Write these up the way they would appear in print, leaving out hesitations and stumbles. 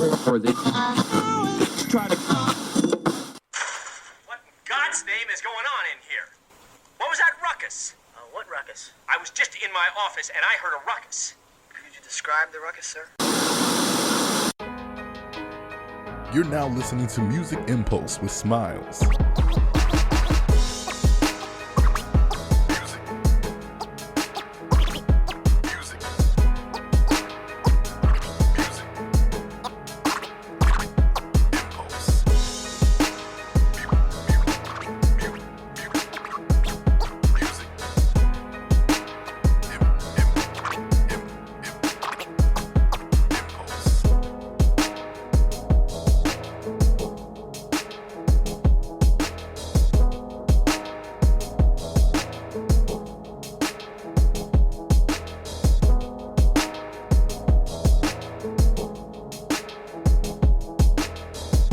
or they try to. What in God's name is going on in here? What was that ruckus? What ruckus? I was just in my office and I heard a ruckus. Could you describe the ruckus, sir? You're now listening to Music Impulse with Smilez.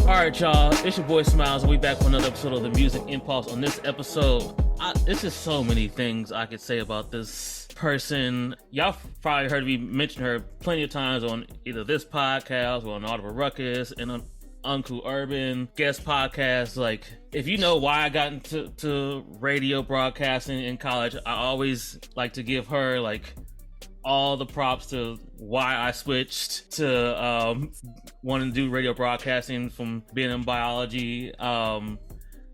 Alright, y'all, it's your boy Smilez, and we back for another episode of the Music Impulse. On this episode, it's just so many things I could say about this person. Y'all probably heard me mention her plenty of times on either this podcast or on Audible Ruckus and on Uncle Urban guest podcasts. Like, if you know why I got into radio broadcasting in college, I always like to give her like all the props to why I switched to wanting to do radio broadcasting from being in biology.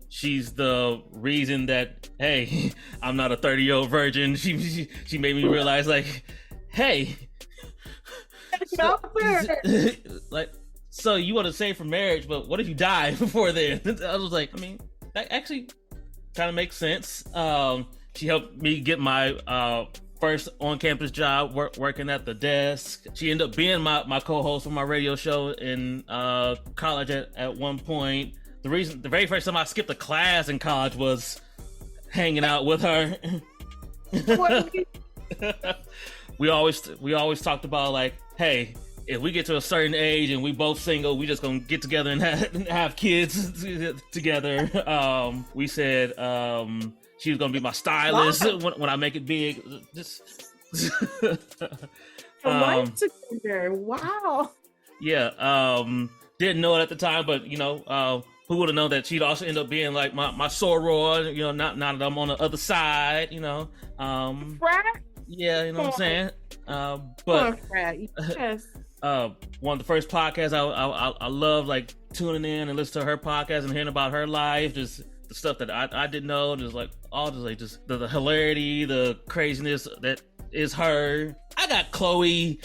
She's the reason that, hey, I'm not a 30-year-old virgin. She made me realize, like, hey, so you want to save for marriage, but what if you die before then? I was like, I mean, that actually kind of makes sense. She helped me get my first on-campus job working at the desk. She ended up being my co-host for my radio show in college at one point. The very first time I skipped a class in college was hanging out with her. we always talked about, like, hey, if we get to a certain age and we both single, we just gonna get together and have kids together. We said she was gonna be my stylist when I make it big. Wow. Yeah. Didn't know it at the time, but you know, who would have known that she'd also end up being like my soror? You know, not that I'm on the other side. You know. Yeah, you know what I'm saying. But yes. One of the first podcasts I love, like, tuning in and listening to her podcast and hearing about her life, just the stuff that I didn't know, just like all just the hilarity, the craziness that is her. I got Chloe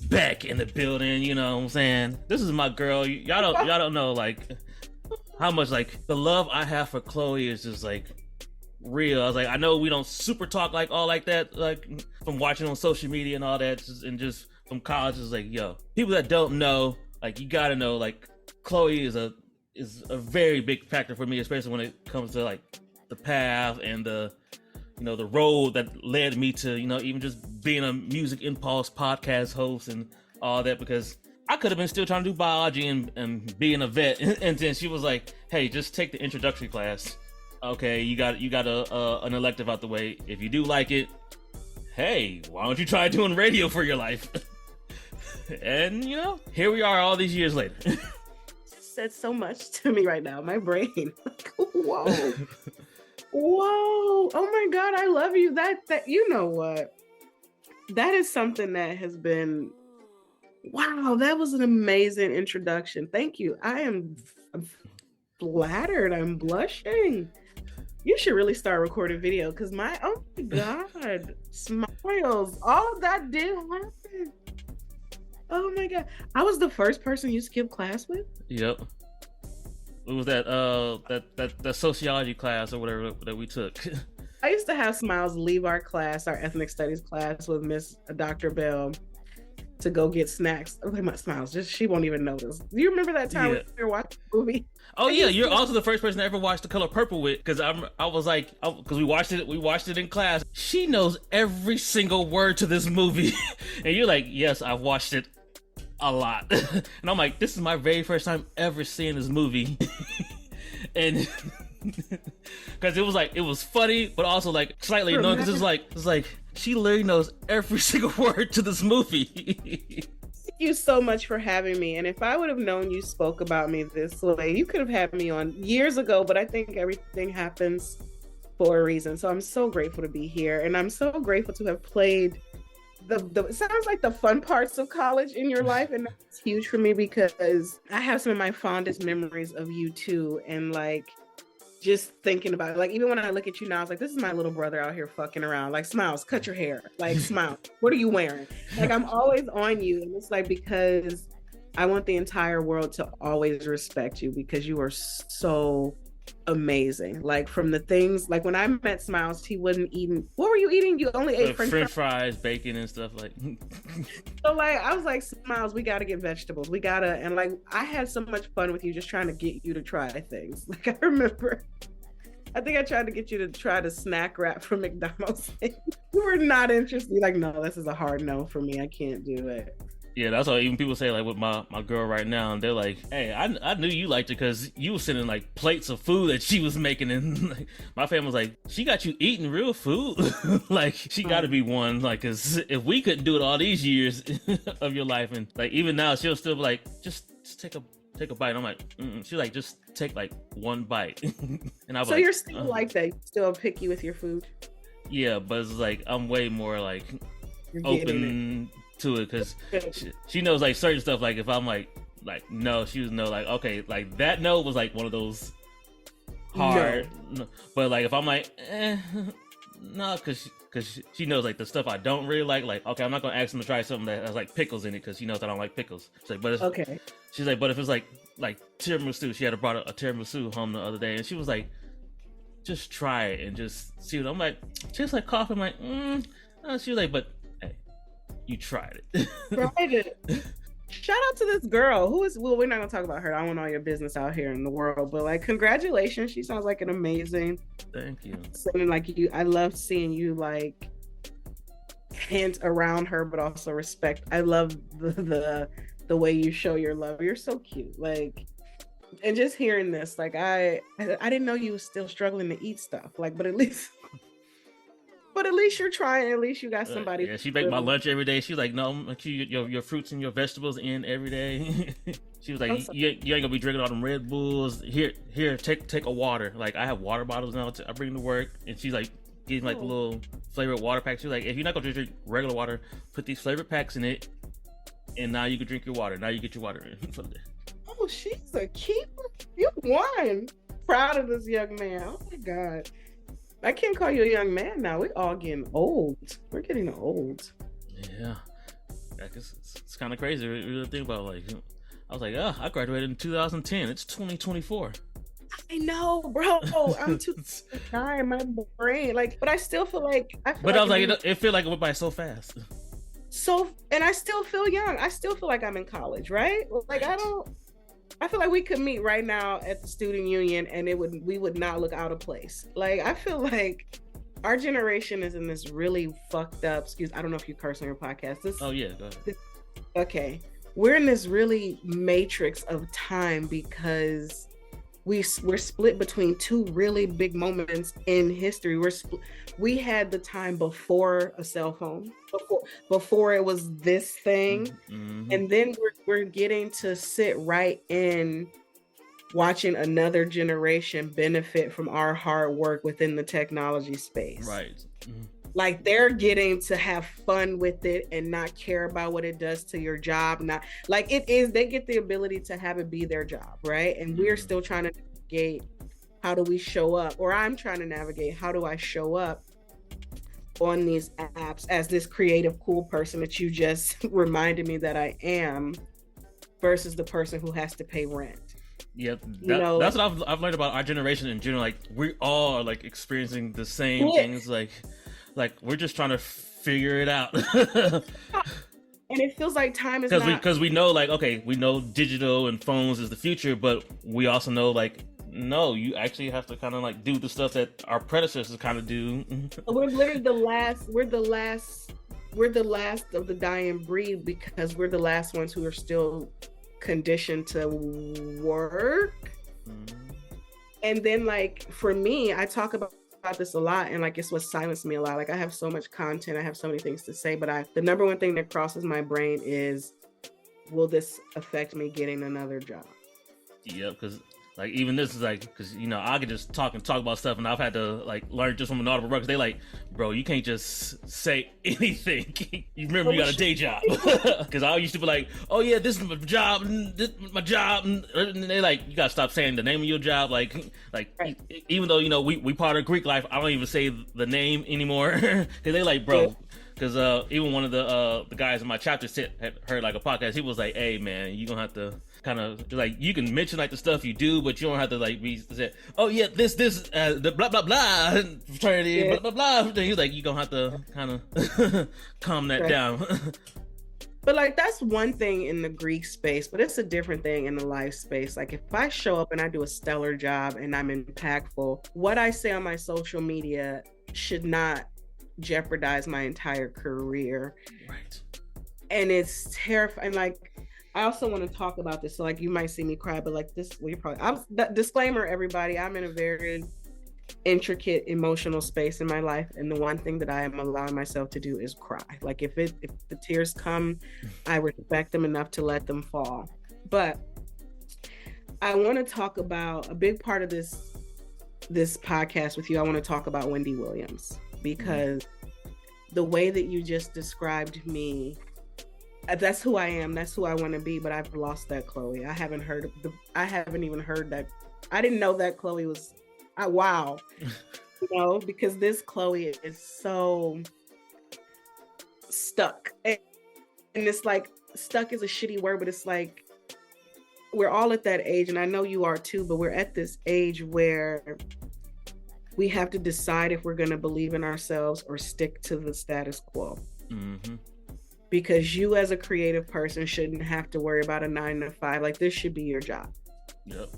Beck in the building, you know what I'm saying? This is my girl. Y'all don't know, like, how much, like, the love I have for Chloe is just like real. I was like, I know we don't super talk like all like that, like from watching on social media and all that, and just from college. Is like, yo, people that don't know, like, you gotta know, like, Chloe is a very big factor for me, especially when it comes to, like, the path and the, you know, the road that led me to, you know, even just being a Music Impulse podcast host and all that, because I could have been still trying to do biology and being a vet, and then she was like, hey, just take the introductory class. Okay, you got an elective out the way. If you do like it, hey, why don't you try doing radio for your life? And, you know, here we are all these years later. Said so much to me right now. My brain. Like, whoa. Whoa. Oh my God, I love you. That you know what? That is something that has been, wow, that was an amazing introduction. Thank you. I'm flattered. I'm blushing. You should really start recording video, because oh my God, Smiles, all of that did happen. Oh my God. I was the first person you skipped class with? Yep. It was that sociology class or whatever that we took. I used to have Smiles leave our class, our ethnic studies class, with Miss Dr. Bell to go get snacks. Okay, my Smiles, she won't even notice. Do you remember that time we were watching the movie? Oh yeah, you're also the first person to ever watch The Color Purple with, because I was like, because we watched it in class. She knows every single word to this movie, and you're like, yes, I've watched it a lot. And I'm like, this is my very first time ever seeing this movie. And because it was funny, but also like slightly annoying, because it's like she literally knows every single word to this movie. you so much for having me. And if I would have known you spoke about me this way, you could have had me on years ago, but I think everything happens for a reason. So I'm so grateful to be here. And I'm so grateful to have played it sounds like the fun parts of college in your life. And that's huge for me because I have some of my fondest memories of you too. And like, just thinking about it, like even when I look at you now, I was like, this is my little brother out here fucking around. Like, Smilez, cut your hair. Like, Smile, what are you wearing? Like, I'm always on you. And it's like, because I want the entire world to always respect you because you are so amazing. Like from the things, like when I met Smilez, he wasn't eating. What were you eating? You only ate French fries, bacon, and stuff like. So like I was like, Smilez, we got to get vegetables. We gotta, and like I had so much fun with you, just trying to get you to try things. Like I remember, I think I tried to get you to try the snack wrap from McDonald's. You were not interested. You're like, no, this is a hard no for me. I can't do it. Yeah, that's why even people say like with my girl right now, and they're like, "Hey, I knew you liked it because you were sending like plates of food that she was making," and like, my family was like, "She got you eating real food, like she got to be one, like, cause if we couldn't do it all these years of your life, and like even now she'll still be like, just take a bite." And I'm like, she's like, just take like one bite, and I was so like, you're still like that, you're still picky with your food. Yeah, but it's like I'm way more like open to it because she knows like certain stuff. Like if I'm like no, she was no, like okay, like that no was like one of those hard. No. But like if I'm like no, because she knows like the stuff I don't really like okay, I'm not gonna ask them to try something that has like pickles in it because she knows I don't like pickles. She's like, but it's okay. She's like, but if it's like tiramisu, she had brought a tiramisu home the other day, and she was like, just try it and just see what I'm like. Tastes like coffee. I'm like, she was like, but you tried it. Tried it. Shout out to this girl who is, well, we're not gonna talk about her. I don't want all your business out here in the world, but like, congratulations. She sounds like an amazing. Thank you. Something like you. I love seeing you like hint around her, but also respect. I love the way you show your love. You're so cute. Like, and just hearing this, like I didn't know you were still struggling to eat stuff. Like, but at least you're trying. At least you got somebody. Yeah, she make my lunch every day. She's like, no, your fruits and your vegetables in every day. She was like, you ain't gonna be drinking all them Red Bulls. Here, take a water. Like I have water bottles now. I bring to work, and she's like, give me like little flavored water packs. She's like, if you're not gonna drink regular water, put these flavored packs in it, and now you can drink your water. Now you get your water in from there. Oh, she's a keeper. You won. Proud of this young man. Oh my God. I can't call you a young man now. We're all getting old. We're getting old. Yeah. I guess it's kind of crazy. Really think about like, I was like, I graduated in 2010. It's 2024. I know, bro. I'm too tired. My brain, like, but I still feel like. I was like, it feel like it went by so fast. So, and I still feel young. I still feel like I'm in college, right? Like I feel like we could meet right now at the student union and we would not look out of place. Like, I feel like our generation is in this really fucked up, I don't know if you curse on your podcast. Oh yeah, go ahead. Okay. We're in this really matrix of time because we're split between two really big moments in history. We had the time before a cell phone, before it was this thing, and then we're getting to sit right in watching another generation benefit from our hard work within the technology space. Right. Like they're getting to have fun with it and not care about what it does to your job. Not like it is, they get the ability to have it be their job, right? And we're still trying to navigate how do we show up, or I'm trying to navigate how do I show up on these apps as this creative, cool person that you just reminded me that I am, versus the person who has to pay rent. Yep, that's what I've learned about our generation in general. Like we all are like experiencing the same things. Like we're just trying to figure it out. And it feels like time is because we know like, okay, we know digital and phones is the future, but we also know like, no, you actually have to kind of like do the stuff that our predecessors kind of do. We're literally the last of the dying breed because we're the last ones who are still conditioned to work. And then like for me, I talk about this a lot, and like it's what silenced me a lot. Like I have so much content, I have so many things to say, but the number one thing that crosses my brain is will this affect me getting another job? Yeah, because like even this is like, because I could just talk about stuff, and I've had to like learn just from an audible because they like, bro, you can't just say anything. You remember you got a day job, because I used to be like, oh yeah, this is my job, and this is my job, and they like, you gotta stop saying the name of your job, like right. Even though we part of Greek life, I don't even say the name anymore because they like, bro. Because even one of the guys in my chapter had heard like a podcast. He was like, "Hey man, you gonna have to kind of like, you can mention like the stuff you do, but you don't have to like be say, oh yeah, this the blah blah blah fraternity blah blah blah." He's like, you gonna have to kind of calm that down. But like that's one thing in the Greek space, but it's a different thing in the life space. Like if I show up and I do a stellar job and I'm impactful, what I say on my social media should not jeopardize my entire career. Right. And it's terrifying. Like I also want to talk about this. So like you might see me cry, but like this, disclaimer, everybody, I'm in a very intricate emotional space in my life, and the one thing that I am allowing myself to do is cry. Like if the tears come, I respect them enough to let them fall. But I want to talk about a big part of this podcast with you. I want to talk about Wendy Williams, because the way that you just described me, that's who I am, that's who I want to be, but I've lost that Chloe. I haven't even heard that. I didn't know that Chloe was, wow. Because this Chloe is so stuck. And it's like, stuck is a shitty word, but it's like, we're all at that age, and I know you are too, but we're at this age where we have to decide if we're going to believe in ourselves or stick to the status quo. Mm-hmm. Because you as a creative person shouldn't have to worry about a 9-to-5. Like this should be your job. Yep.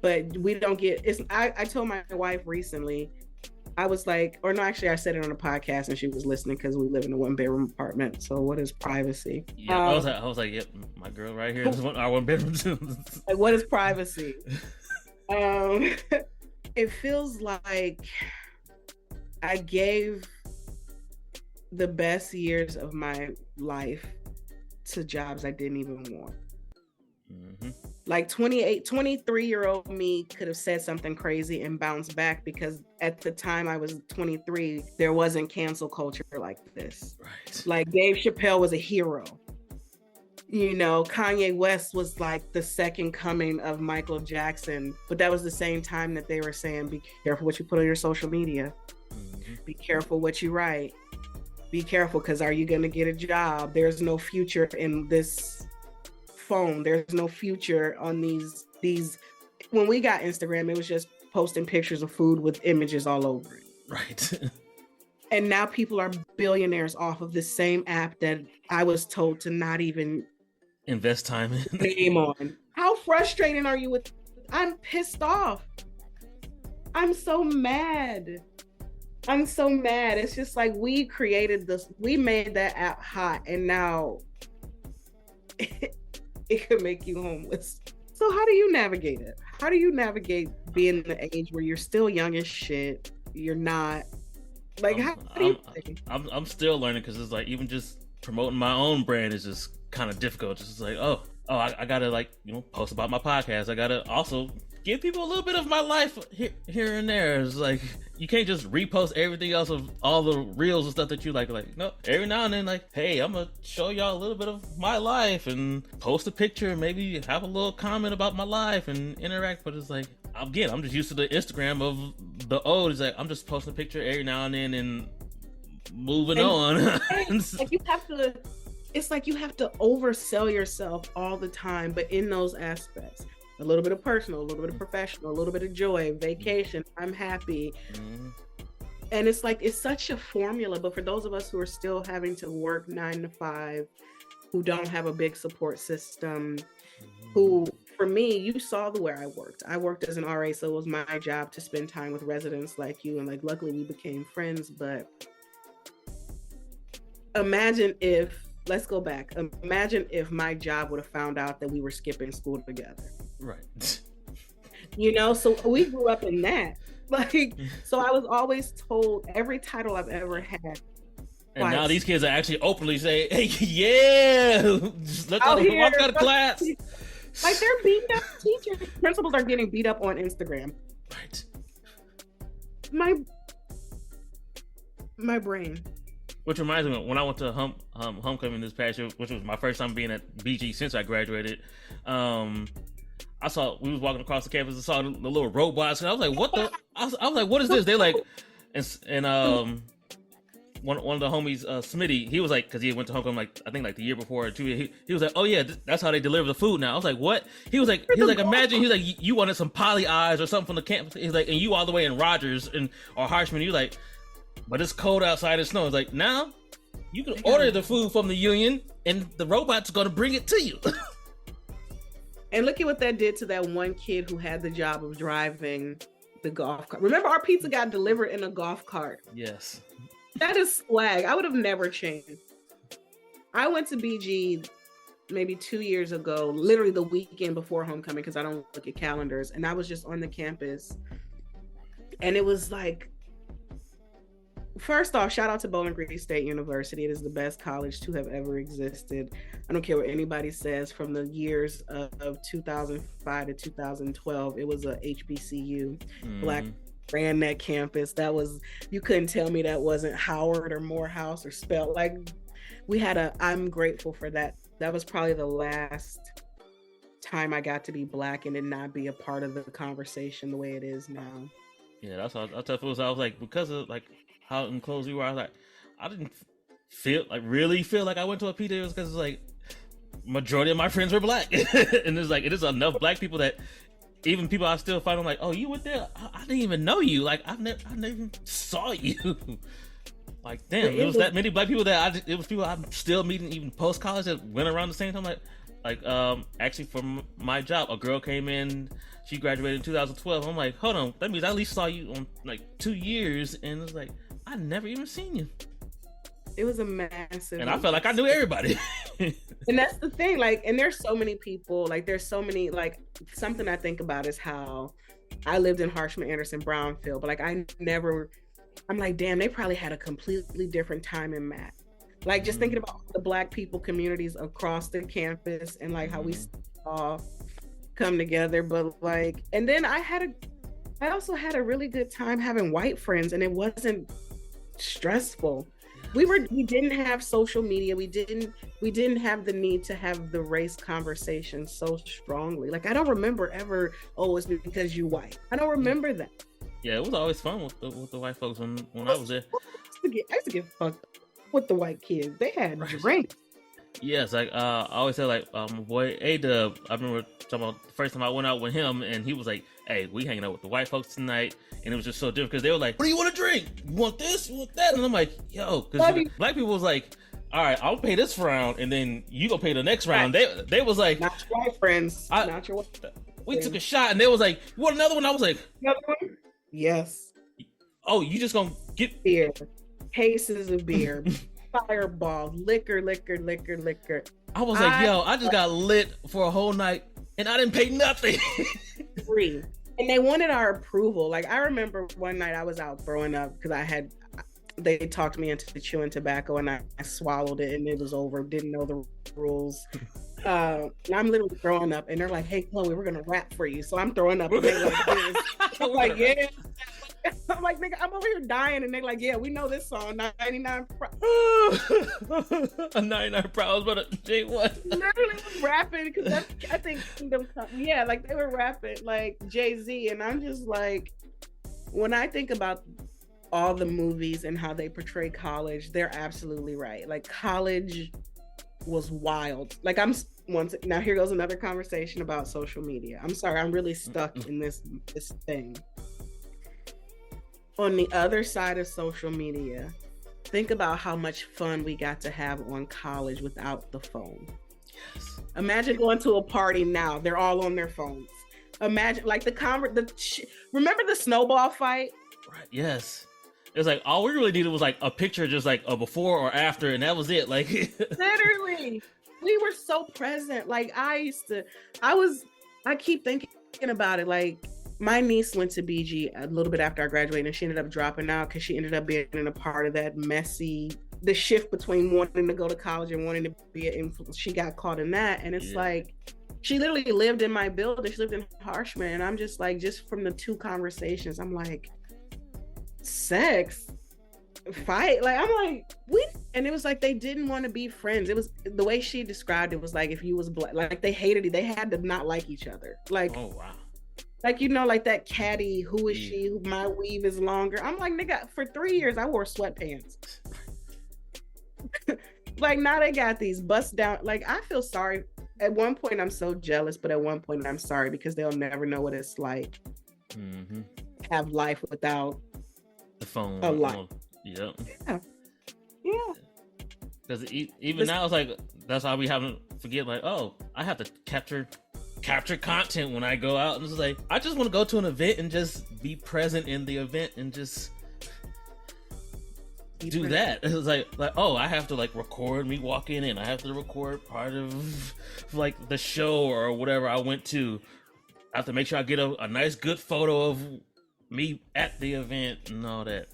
But we don't get, I told my wife recently, I was like, or no, actually I said it on a podcast and she was listening because we live in a 1-bedroom apartment. So what is privacy? Yeah, I was like, yep, my girl right here is our 1-bedroom too. Like what is privacy? It feels like I gave the best years of my life to jobs I didn't even want. Mm-hmm. Like 23-year-old me could have said something crazy and bounced back, because at the time I was 23, there wasn't cancel culture like this. Right. Like Dave Chappelle was a hero. Kanye West was like the second coming of Michael Jackson, but that was the same time that they were saying, be careful what you put on your social media. Mm-hmm. Be careful what you write. Be careful, because are you going to get a job? There's no future in this phone. There's no future on these. When we got Instagram, it was just posting pictures of food with images all over it. Right. And now people are billionaires off of the same app that I was told to not even invest time in. Name on. How frustrating are you with? I'm pissed off. I'm so mad. It's just like we created this, we made that app hot, and now it could make you homeless. So how do you navigate it? How do you navigate being in the age where you're still young as shit? You're not like, how do you think? I'm still learning, because it's like, even just promoting my own brand is just kind of difficult. Just like, I gotta like, post about my podcast. I gotta also give people a little bit of my life here and there. It's like, you can't just repost everything else of all the reels and stuff that you like. No, every now and then, like, hey, I'm gonna show y'all a little bit of my life and post a picture and maybe have a little comment about my life and interact. But it's like, again, I'm just used to the Instagram of the old. It's like, I'm just posting a picture every now and then and moving on. Like it's like you have to oversell yourself all the time, but in those aspects. A little bit of personal, a little bit of professional, a little bit of joy, vacation, I'm happy. Mm-hmm. And it's like, it's such a formula, but for those of us who are still having to work 9-to-5, who don't have a big support system, who, for me, you saw where I worked. I worked as an RA, so it was my job to spend time with residents like you, and like, luckily we became friends, but imagine if my job would have found out that we were skipping school together. Right. So we grew up in that. Like, so I was always told, every title I've ever had, And now these kids are actually openly saying, "Hey, yeah, let's walk out of class." Like they're beating up teachers. Principals are getting beat up on Instagram. Right. My brain. Which reminds me, when I went to homecoming this past year, which was my first time being at BG since I graduated, I saw we was walking across the campus and saw the little robots, and I was like, "What the?" I was like, "What is this?" They like, and one of the homies, Smitty, he was like, because he went to homecoming I think the year before or 2 years. He was like, "Oh yeah, that's how they deliver the food now." I was like, "What?" He was like, "Imagine." He was like, "You wanted some poly eyes or something from the campus." He's like, "And you all the way in Rogers or Harshman." You like, "But it's cold outside and snow." It's like, now you can order the food from the union, and the robot's gonna bring it to you. And look at what that did to that one kid who had the job of driving the golf cart. Remember, our pizza got delivered in a golf cart. Yes. That is swag. I would have never changed. I went to BG maybe 2 years ago, literally the weekend before homecoming, because I don't look at calendars. And I was just on the campus. And it was like, first off, shout out to Bowling Green State University. It is the best college to have ever existed. I don't care what anybody says. From the years of 2005 to 2012, it was a HBCU. Black ran that campus. That was, you couldn't tell me that wasn't Howard or Morehouse or spelled like, I'm grateful for that. That was probably the last time I got to be Black and it not be a part of the conversation the way it is now. Yeah, that's how I tough it was. I was like, because of like how enclosed we were, I was like, I didn't really feel like I went to a PTA because it's like majority of my friends were Black. And it's like, it is enough Black people that even people I still find, I'm like, "Oh, you went there? I didn't even know you. Like, I never even saw you." Like, damn, it was that many Black people that it was people I'm still meeting even post college that went around the same time. Like, actually from my job, a girl came in. She graduated in 2012. I'm like, hold on, that means I at least saw you on like 2 years, and it's like I never even seen you. It was a massive, and I felt like I knew everybody. And that's the thing, like, and there's so many people, like, there's so many, like, something I think about is how I lived in Harshman, Anderson, Brownfield, but like I'm like, damn, they probably had a completely different time in math. Like, just thinking about the Black people communities across the campus and like how we all come together. But like, and then I also had a really good time having white friends, and it wasn't stressful. We didn't have social media. We didn't have the need to have the race conversation so strongly. Like, I don't remember ever, "Oh, it's because you white." I don't remember that. Yeah, it was always fun with the white folks when I was there. I used to get fucked up with the white kids. They had drinks. Yes, like I always said, like my boy A-Dub, I remember talking about the first time I went out with him, and he was like, "Hey, we hanging out with the white folks tonight," and it was just so different because they were like, "What do you want to drink? You want this? You want that?" And I'm like, "Yo," because Black people was like, "All right, I'll pay this round, and then you gonna pay the next round." They was like, "Not your white friends, not your white friends." We took a shot, and they was like, "You want another one?" I was like, "Another one?" Yes. "Oh, you just gonna get beer, cases of beer." Fireball, liquor. I was like, "Yo, I just got lit for a whole night and I didn't pay nothing." Free. And they wanted our approval. Like, I remember one night I was out throwing up because they talked me into chewing tobacco, and I swallowed it, and it was over. Didn't know the rules. And I'm literally throwing up, and they're like, "Hey, Chloe, we're gonna rap for you." So I'm throwing up, and they're like, this. I'm like, "Yeah." I'm like, "Nigga, I'm over here dying," and they're like, "Yeah, we know this song, 99 A 99 Proud, but J1. Literally was rapping because I think Kingdom Come. Yeah, like they were rapping like Jay-Z, and I'm just like, when I think about all the movies and how they portray college, they're absolutely right. Like, college was wild. Like, now here goes another conversation about social media. I'm sorry, I'm really stuck in this thing. On the other side of social media, think about how much fun we got to have on college without the phone. Yes. Imagine going to a party now. They're all on their phones. Imagine, like, remember the snowball fight? Right. Yes. It was like, all we really needed was like a picture, just like a before or after, and that was it. Like, literally, we were so present. Like, I keep thinking about it. Like, my niece went to BG a little bit after I graduated, and she ended up dropping out because she ended up being in a part of that messy the shift between wanting to go to college and wanting to be an influencer. She got caught in that, and it's like she literally lived in my building. She lived in Harshman, and I'm just like, just from the 2 conversations, I'm like, sex, fight, like I'm like, we, and it was like they didn't want to be friends. It was the way she described it was like if you was black, like they hated it. They had to not like each other. Like, oh wow. Like, you know, like that catty, who is she? Who my weave is longer. I'm like, nigga, for 3 years I wore sweatpants. Like now they got these bust down. Like I feel sorry. At one point I'm so jealous, but at one point I'm sorry because they'll never know what it's like. Have life without the phone. A life. Yep. Yeah. Because even now it's like that's why we haven't forget. Like, oh, I have to capture content when I go out, and it's like I just want to go to an event and just be present in the event and just do that. It's like oh, I have to like record me walking in. I have to record part of like the show or whatever I went to. I have to make sure I get a nice good photo of me at the event and all that.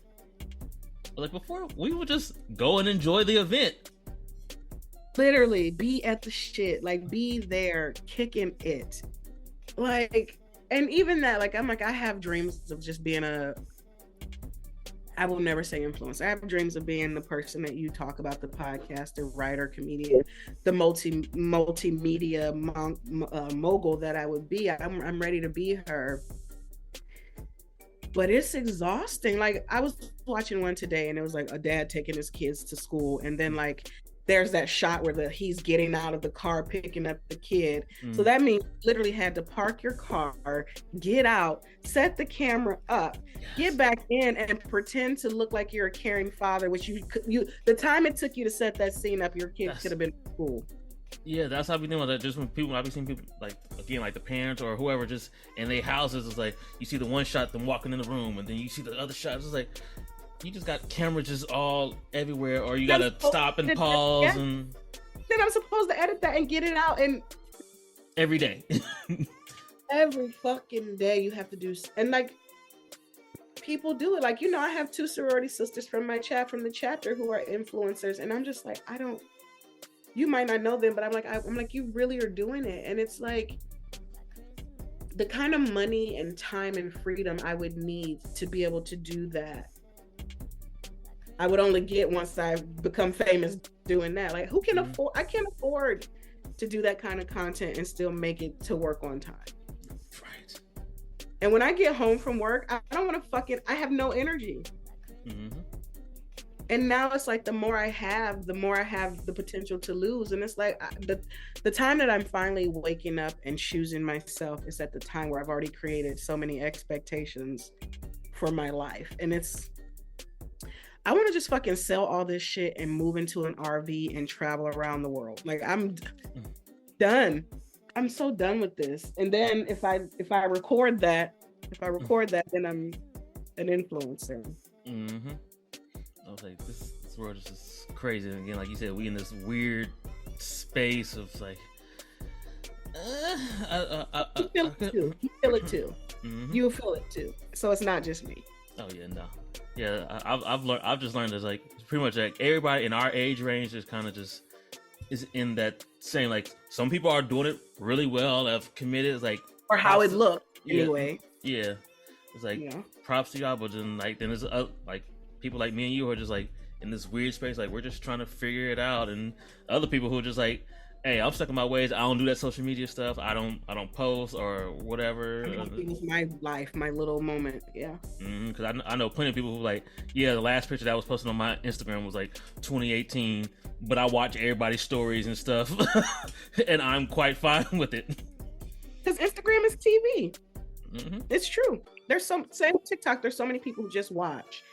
Like before, we would just go and enjoy the event. Literally be at the shit, like be there kicking it, like, and even that, like I'm like I have dreams of just being I will never say influencer. I have dreams of being the person that you talk about, the podcaster, writer, comedian, the multimedia mogul that I would be. I'm ready to be her. But it's exhausting. Like I was watching one today and it was like a dad taking his kids to school, and then like there's that shot where he's getting out of the car picking up the kid. So that means you literally had to park your car, get out, set the camera up, get back in, and pretend to look like you're a caring father, which you the time it took you to set that scene up, your kid could have been in school. Yeah, that's how we doing that. Just when I be seeing people like again, like the parents or whoever, just in their houses, it's like you see the one shot them walking in the room, and then you see the other shot. It's like you just got cameras just all everywhere, or you gotta stop and pause, and then I'm supposed to edit that and get it out, and every day, every fucking day you have to do, and like people do it. Like, you know, I have 2 sorority sisters from my from the chapter who are influencers, and I'm just like, you might not know them, but I'm like, you really are doing it. And it's like the kind of money and time and freedom I would need to be able to do that, I would only get once I become famous doing that. Like, who can afford? I can't afford to do that kind of content and still make it to work on time. Right. And when I get home from work, I don't want to I have no energy. And now it's like the more I have the potential to lose. And it's like the time that I'm finally waking up and choosing myself is at the time where I've already created so many expectations for my life. And I want to just fucking sell all this shit and move into an RV and travel around the world. Like, I'm done. I'm so done with this. And then if I record that, then I'm an influencer. I was like, this world is just crazy. And again, like you said, we in this weird space of like, you feel it too. You feel it too. You feel it too. So it's not just me. Oh yeah, no. Yeah, I've just learned that like pretty much like everybody in our age range is kind of just is in that same, like some people are doing it really well, have committed, like, or how it looked anyway. Yeah, it's like props to y'all, but then there's like people like me and you who are just like in this weird space, like we're just trying to figure it out, and other people who are just like, hey, I'm stuck in my ways. I don't do that social media stuff. I don't post or whatever. It was my life, my little moment. Yeah. Because I know plenty of people who like, yeah, the last picture that was posted on my Instagram was like 2018, but I watch everybody's stories and stuff, and I'm quite fine with it. Because Instagram is TV. It's true. Same with TikTok. There's so many people who just watch,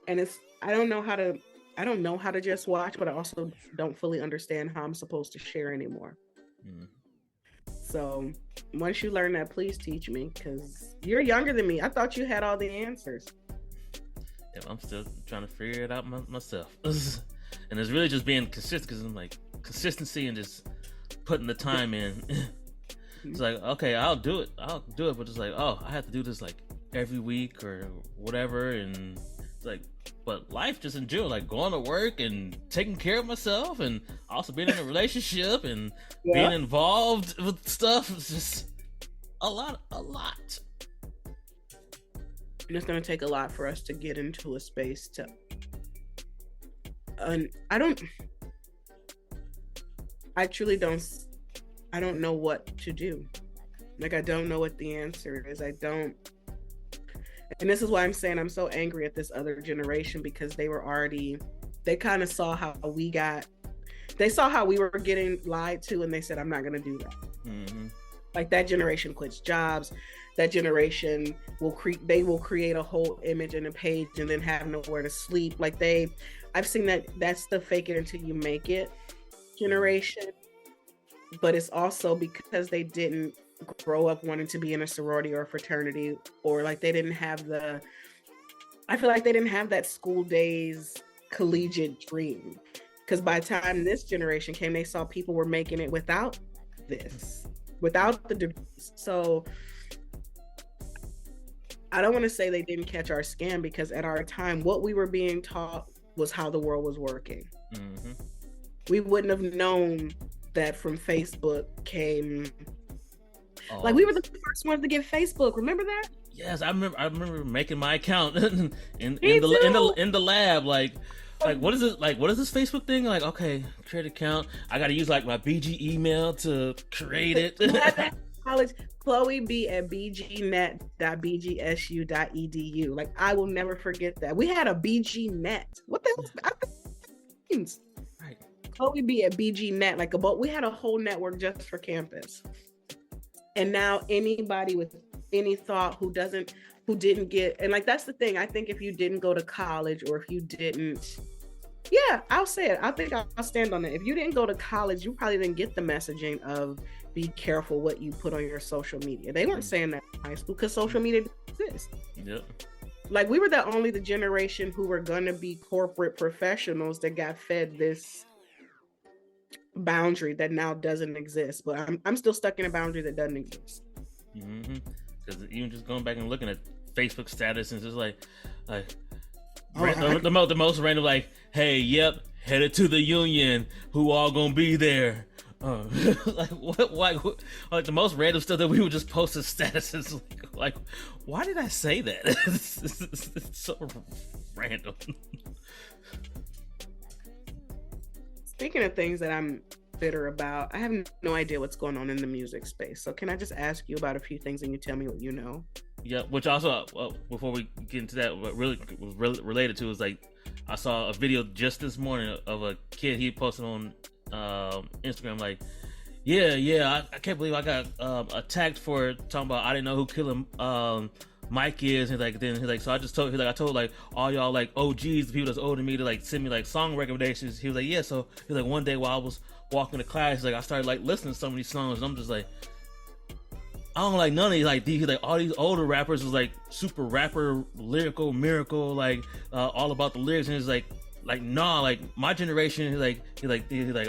and I don't know how to just watch, but I also don't fully understand how I'm supposed to share anymore. So once you learn that, please teach me, because you're younger than me. I thought you had all the answers. Yeah, I'm still trying to figure it out myself. And it's really just being consistent, because I'm like, consistency and just putting the time in. It's like, okay, I'll do it, but it's like, oh, I have to do this like every week or whatever, and like, but life just in general, like going to work and taking care of myself, and also being in a relationship and being involved with stuff. It's just a lot. And it's going to take a lot for us to get into a space to. I truly don't. I don't know what to do. Like, I don't know what the answer is. I don't. And this is why I'm saying I'm so angry at this other generation, because they kind of saw how they saw how we were getting lied to, and they said, I'm not going to do that. Mm-hmm. Like, that generation quits jobs. That generation will create a whole image and a page and then have nowhere to sleep. Like, I've seen that's the fake it until you make it generation. But it's also because they didn't grow up wanting to be in a sorority or a fraternity, or like they didn't have I feel like they didn't have that school days collegiate dream. Because by the time this generation came, they saw people were making it without the degrees. So I don't want to say they didn't catch our scam, because at our time, what we were being taught was how the world was working. Mm-hmm. We wouldn't have known that from Facebook came. Like, we were the first ones to get Facebook. Remember that? Yes, I remember making my account in the lab. Like what is it? Like, what is this Facebook thing? Like, okay, create account. I got to use like my BG email to create it. College, Chloe B at bgnet.bgsu.edu. Like, I will never forget that. We had a BGnet. What the hell means? Right. Chloe B at BGnet. We had a whole network just for campus. And now anybody with any thought who didn't get, and like, that's the thing. I think if you didn't go to college, or if you didn't, I'll say it. I think I'll stand on it. If you didn't go to college, you probably didn't get the messaging of be careful what you put on your social media. They weren't saying that in high school because social media didn't exist. Yep. Like, we were the generation who were going to be corporate professionals that got fed this boundary that now doesn't exist. But I'm still stuck in a boundary that doesn't exist. Mm-hmm. Because even just going back and looking at Facebook status, and just like the most random, like, hey, yep, headed to the union. Who all gonna be there? Like, what? Why? Like, the most random stuff that we would just post as statuses. Like, why did I say that? It's so random. Speaking of things that I'm bitter about, I have no idea what's going on in the music space. So can I just ask you about a few things and you tell me what you know? Yeah, which also, before we get into that, what really was related to is, like, I saw a video just this morning of a kid. He posted on Instagram, like, I can't believe I got attacked for talking about I didn't know who Killer Mike is. And he's like, so I just told, I told like all y'all like OGs, the people that's older than me, to like send me like song recommendations. He was like, yeah. So he's like, one day while I was walking to class, he's like, I started like listening to some of these songs, and I'm just like, I don't like none of these. Like, he's like, all these older rappers was like super rapper, lyrical, miracle, like all about the lyrics, and it's like nah, like my generation, he's like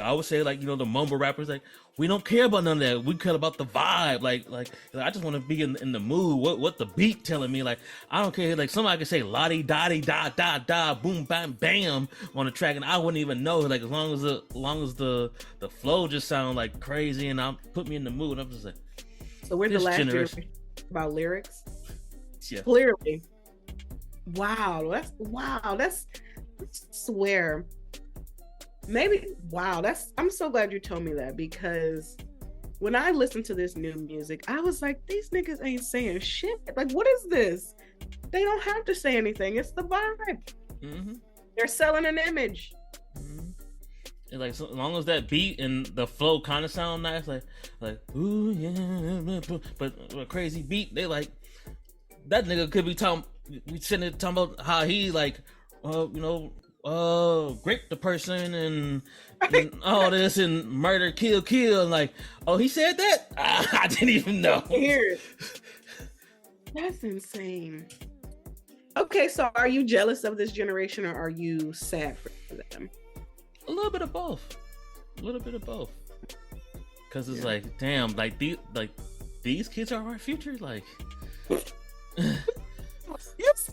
I would say, like, you know, the mumble rappers, like, we don't care about none of that. We care about the vibe. Like I just want to be in the mood. What the beat telling me? Like, I don't care. Like, somebody could say lottie dottie da da da boom bam bam on the track, and I wouldn't even know. Like, as long as the flow just sound like crazy and put me in the mood. I'm just like, so we're the last generation about lyrics. Yeah. Clearly. Wow. That's I swear. I'm so glad you told me that, because when I listened to this new music, I was like, these niggas ain't saying shit. Like, what is this? They don't have to say anything. It's the vibe. Mm-hmm. They're selling an image. Mm-hmm. And like, so as long as that beat and the flow kind of sound nice, like ooh yeah, but a crazy beat, they like, that nigga could be sitting there talking about how he like, grape the person and all this and murder, kill, and like, oh, he said that? I didn't even know. Here. That's insane. Okay, so are you jealous of this generation, or are you sad for them? A little bit of both. Because it's like, damn, like these kids are our future. Like, yes.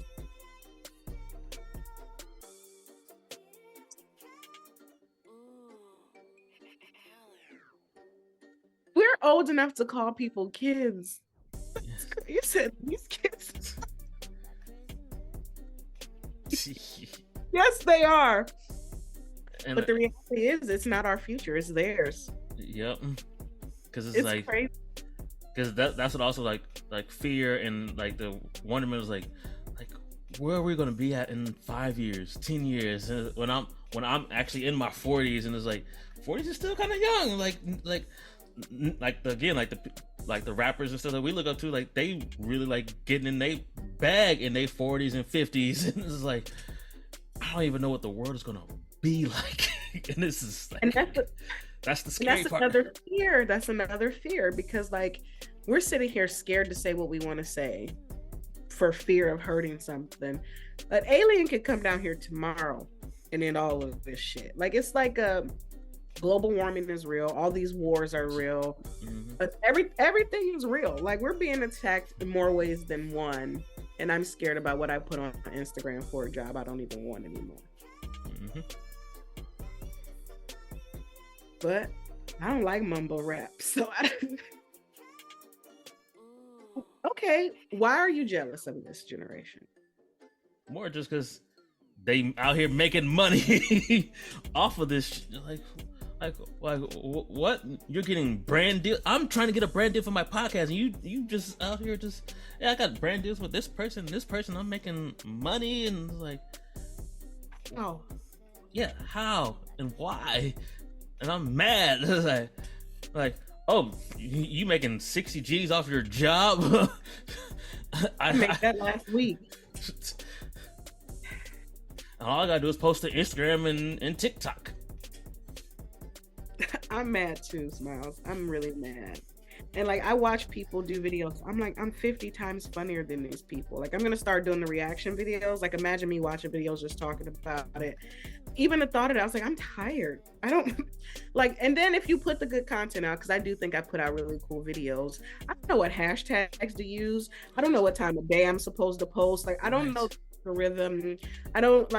old enough to call people kids. You said these kids. Yes, they are. And But the reality is, it's not our future; it's theirs. Yep. Because it's like, crazy. because that's what also like fear and like the wonderment is like where are we gonna be at in 5 years, 10 years? And when I'm actually in my 40s, and it's like 40s is still kind of young. The rappers and stuff that we look up to, like they really like getting in their bag in their 40s and 50s, and it's like I don't even know what the world is gonna be like. And this is like, And that's the scary part. Another fear. That's another fear, because like we're sitting here scared to say what we want to say for fear of hurting something. An alien could come down here tomorrow and end all of this shit. Like it's like global warming is real. All these wars are real. Mm-hmm. But everything is real. Like we're being attacked in more ways than one. And I'm scared about what I put on Instagram for a job I don't even want anymore. Mm-hmm. But I don't like mumble rap, so Okay, why are you jealous of this generation? More just because they out here making money off of this. Like what? You're getting brand deal. I'm trying to get a brand deal for my podcast, and you just out here just I got brand deals with this person. I'm making money, and like, Oh, yeah, how and why? And I'm mad. like, oh, you making 60 G's off your job? I made that last week. All I gotta do is post to Instagram and TikTok. I'm mad too, Smilez. I'm really mad. And like I watch people do videos. I'm like, I'm 50 times funnier than these people. Like I'm gonna start doing the reaction videos. Like imagine me watching videos just talking about it. Even the thought of it, I was like, I'm tired. I don't like, and then if you put the good content out, because I do think I put out really cool videos. I don't know what hashtags to use. I don't know what time of day I'm supposed to post. Like I don't know the algorithm. I don't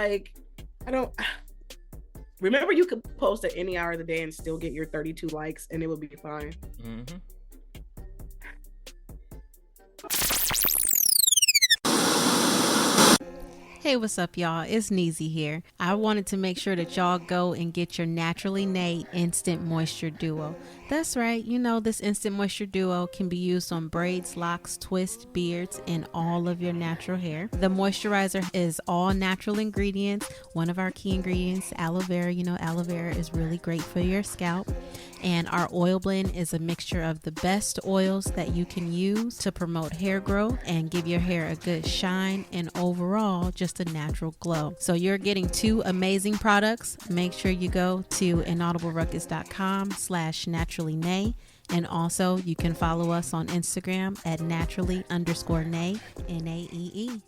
remember you could post at any hour of the day and still get your 32 likes and it would be fine. Mm-hmm. Hey, what's up, y'all? It's Neezy here. I wanted to make sure that y'all go and get your Naturally Nay Instant Moisture Duo. That's right, you know this Instant Moisture Duo can be used on braids, locks, twists, beards, and all of your natural hair. The moisturizer is all natural ingredients. One of our key ingredients, aloe vera. You know aloe vera is really great for your scalp. And our oil blend is a mixture of the best oils that you can use to promote hair growth and give your hair a good shine and overall just a natural glow. So you're getting two amazing products. Make sure you go to inaudibleruckus.com/naturallynay. And also you can follow us on Instagram at naturally_nay, Naee.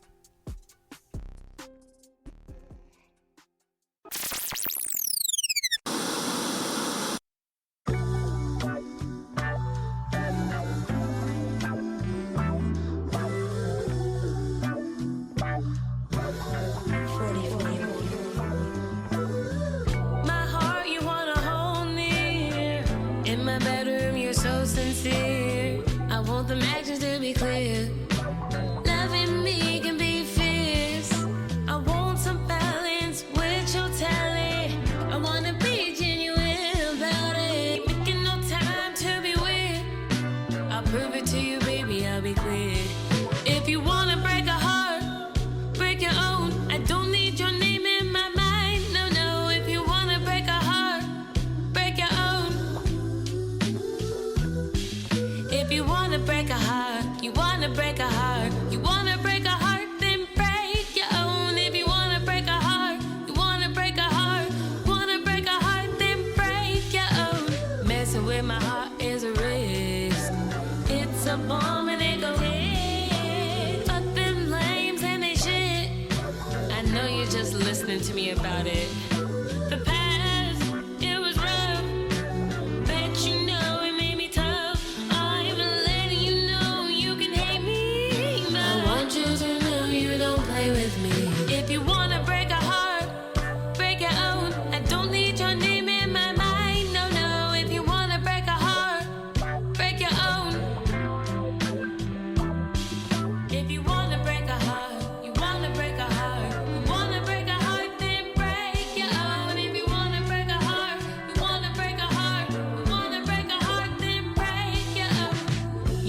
I want the actions to be clear. Loving me can be fierce. I want some balance with your talent. I wanna be genuine about it. Making no time to be weird. I'll prove it to you, baby, I'll be clear. If you wanna break a heart, break your own. I don't need your name in my mind. No, no, if you wanna break a heart, break your own. If you wanna break a heart, you wanna break a heart, you wanna break a heart, then break your own. If you wanna break a heart, you wanna break a heart, then break your own. Messing with my heart is a risk. It's a bomb and it goes hit. Fuck them lames and they shit. I know you're just listening to me about it. The past, it was rough. Bet you know it made me tough. I'm letting you know you can hate me, but I want you to know you don't play with me. If you wanna break a heart, break your own. I don't need your name in my mind. No, no. If you wanna break a heart, break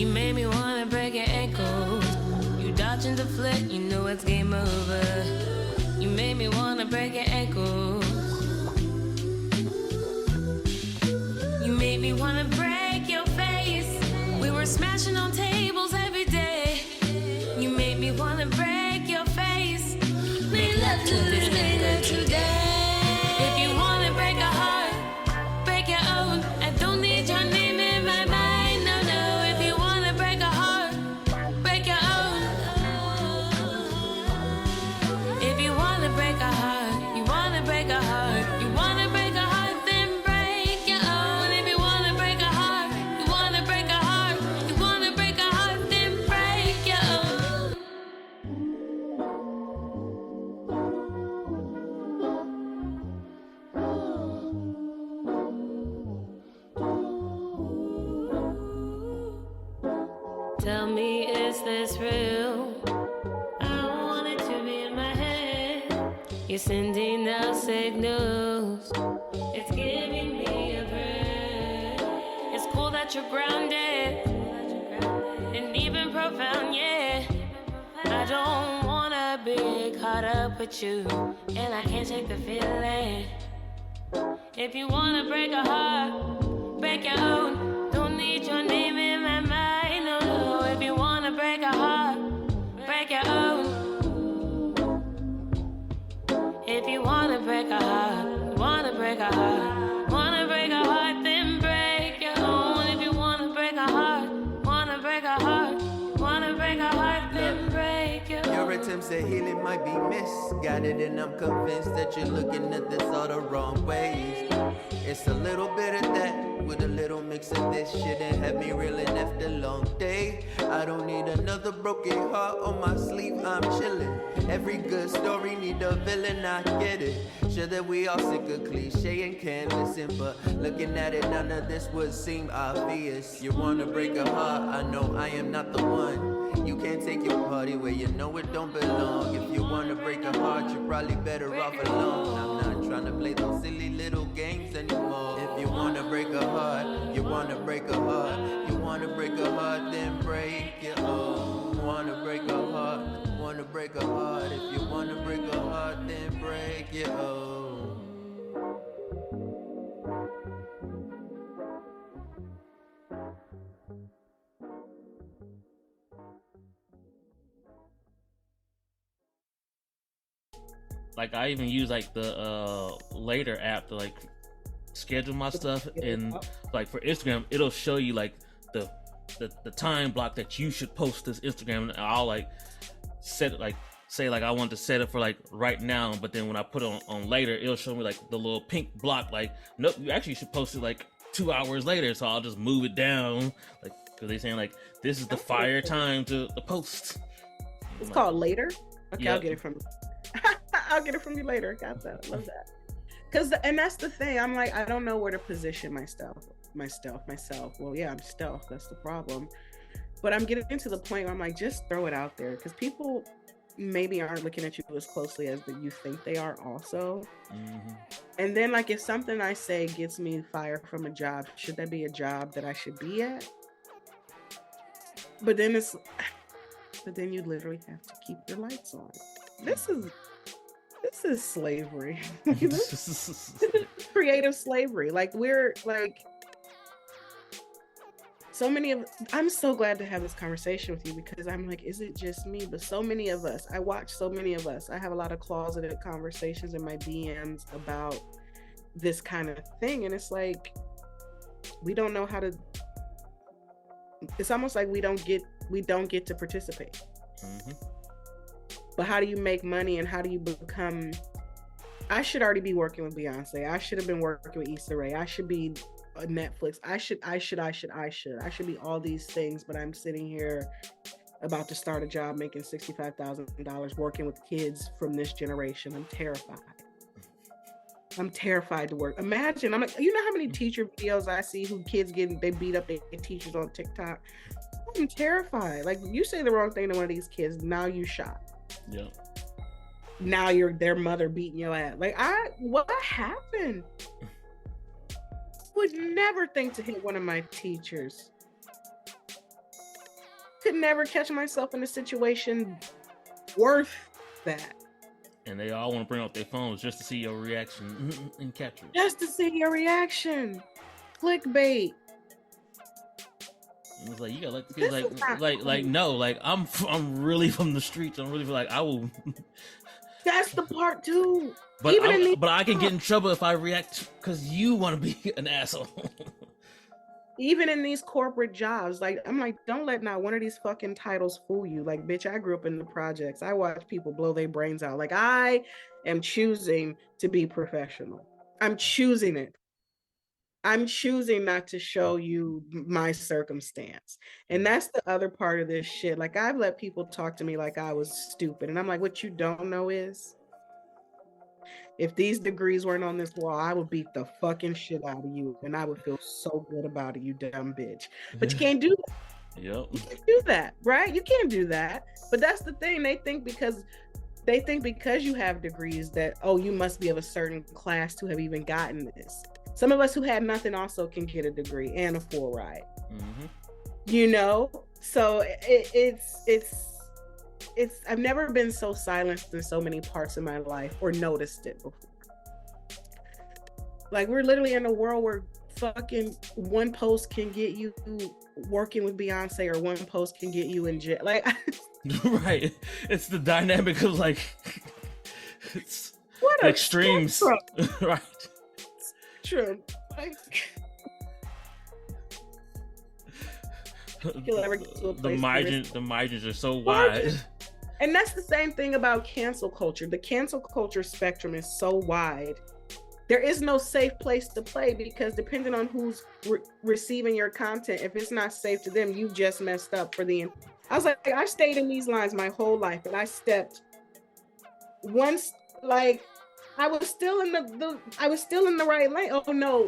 You made me wanna break your ankles. You dodging the flick, you know it's game over. You made me wanna break your ankles. You made me wanna break your face. We were smashing on tables every day. You made me wanna break your face. Make love to this later today. If you wanna break a heart, break your own. I don't need your name in my mind, no, no. If you wanna break a heart, break your own. If you wanna break a heart, you wanna break a heart, you wanna break a heart, then break your own. If you wanna break a heart, you wanna break a heart, you wanna break a heart, then break your own. Tell me, is this real? I don't want it to be in my head. You're sending out signals. It's giving me a break. It's cool that you're grounded and even profound, yeah. I don't wanna be caught up with you, and I can't shake the feeling. If you wanna break a heart, break your own. Don't need your name in my mind, no, no. If you wanna break a heart, break your own. If you wanna break a heart, wanna break a heart, wanna break a heart, then break your own. If you wanna break a heart, wanna break a heart, wanna break a heart, then break your own. Your attempts at healing might be misguided, and I'm convinced that you're looking at this all the wrong ways. It's a little bit of that with a little mix of this shit and have me reeling after a long day. I don't need another broken heart on my sleeve, I'm chilling. Every good story need a villain, I get it. Sure that we all sick of cliche and can't listen, but looking at it, none of this would seem obvious. You wanna break a heart, I know I am not the one. You can't take your party where you know it don't belong. If you wanna break a heart, you're probably better off alone. I'm not trying to play those silly little games anymore. If you wanna break a heart, you wanna break a heart, you wanna break a heart, then break your own. Wanna break a heart, wanna break a heart. If you wanna break a heart, then break your own. Like I even use like the Later app to like schedule my stuff, and like for Instagram it'll show you like the time block that you should post this Instagram, and I'll like set it, like say like I want to set it for like right now, but then when I put it on Later, it'll show me like the little pink block like, nope, you actually should post it like 2 hours later. So I'll just move it down, like because they're saying like this is the fire time to post. It's called Later. Okay, Yep. I'll get it from you. I'll get it from you later. Got that. I love that. And that's the thing. I'm like, I don't know where to position myself. Well, yeah, I'm stealth. That's the problem. But I'm getting to the point where I'm like, just throw it out there, because people maybe aren't looking at you as closely as you think they are also. Mm-hmm. And then like if something I say gets me fired from a job, should that be a job that I should be at? But then you literally have to keep your lights on. This is slavery. This is creative slavery. Like we're like so many of. I'm so glad to have this conversation with you, because I'm like, is it just me? But so many of us. I watch so many of us. I have a lot of closeted conversations in my DMs about this kind of thing, and it's like we don't know how to. It's almost like we don't get to participate. Mm-hmm. But how do you make money, and how do you become? I should already be working with Beyonce. I should have been working with Issa Rae. I should be Netflix. I should be all these things, but I'm sitting here about to start a job making $65,000 working with kids from this generation. I'm terrified to work. Imagine, I'm like, you know how many teacher videos I see who kids they beat up their teachers on TikTok? I'm terrified. Like, you say the wrong thing to one of these kids, now you shot. Yeah. Now you're their mother beating your ass. Like, what happened? Would never think to hit one of my teachers. could never catch myself in a situation worth that. And they all want to bring out their phones just to see your reaction and capture it. Just to see your reaction. Clickbait. And it's like, you gotta let the kids no, like I'm really from the streets. I'm really like, I will. That's the part too. But I can get in trouble if I react because you want to be an asshole. Even in these corporate jobs, like I'm like, don't let not one of these fucking titles fool you. Like, bitch, I grew up in the projects. I watch people blow their brains out. Like, I am choosing to be professional. I'm choosing it. I'm choosing not to show you my circumstance. And that's the other part of this shit. Like, I've let people talk to me like I was stupid. And I'm like, what you don't know is, if these degrees weren't on this wall, I would beat the fucking shit out of you. And I would feel so good about it, you dumb bitch. But you can't do that. Yep. You can't do that, right? You can't do that. But that's the thing. They think because you have degrees that, oh, you must be of a certain class to have even gotten this. Some of us who had nothing also can get a degree and a full ride. Mm-hmm. You know? So it's I've never been so silenced in so many parts of my life or noticed it before. Like, we're literally in a world where fucking one post can get you working with Beyonce, or one post can get you in jail. Like, right. It's the dynamic of like, it's what extremes. Right. True. Like, you'll ever get to a place the margins are so wide. And that's the same thing about cancel culture. The cancel culture spectrum is so wide. There is no safe place to play, because depending on who's receiving your content, if it's not safe to them, you just messed up for the end. I was like, I stayed in these lines my whole life, and I stepped once, like, I was still in the right lane. Oh no,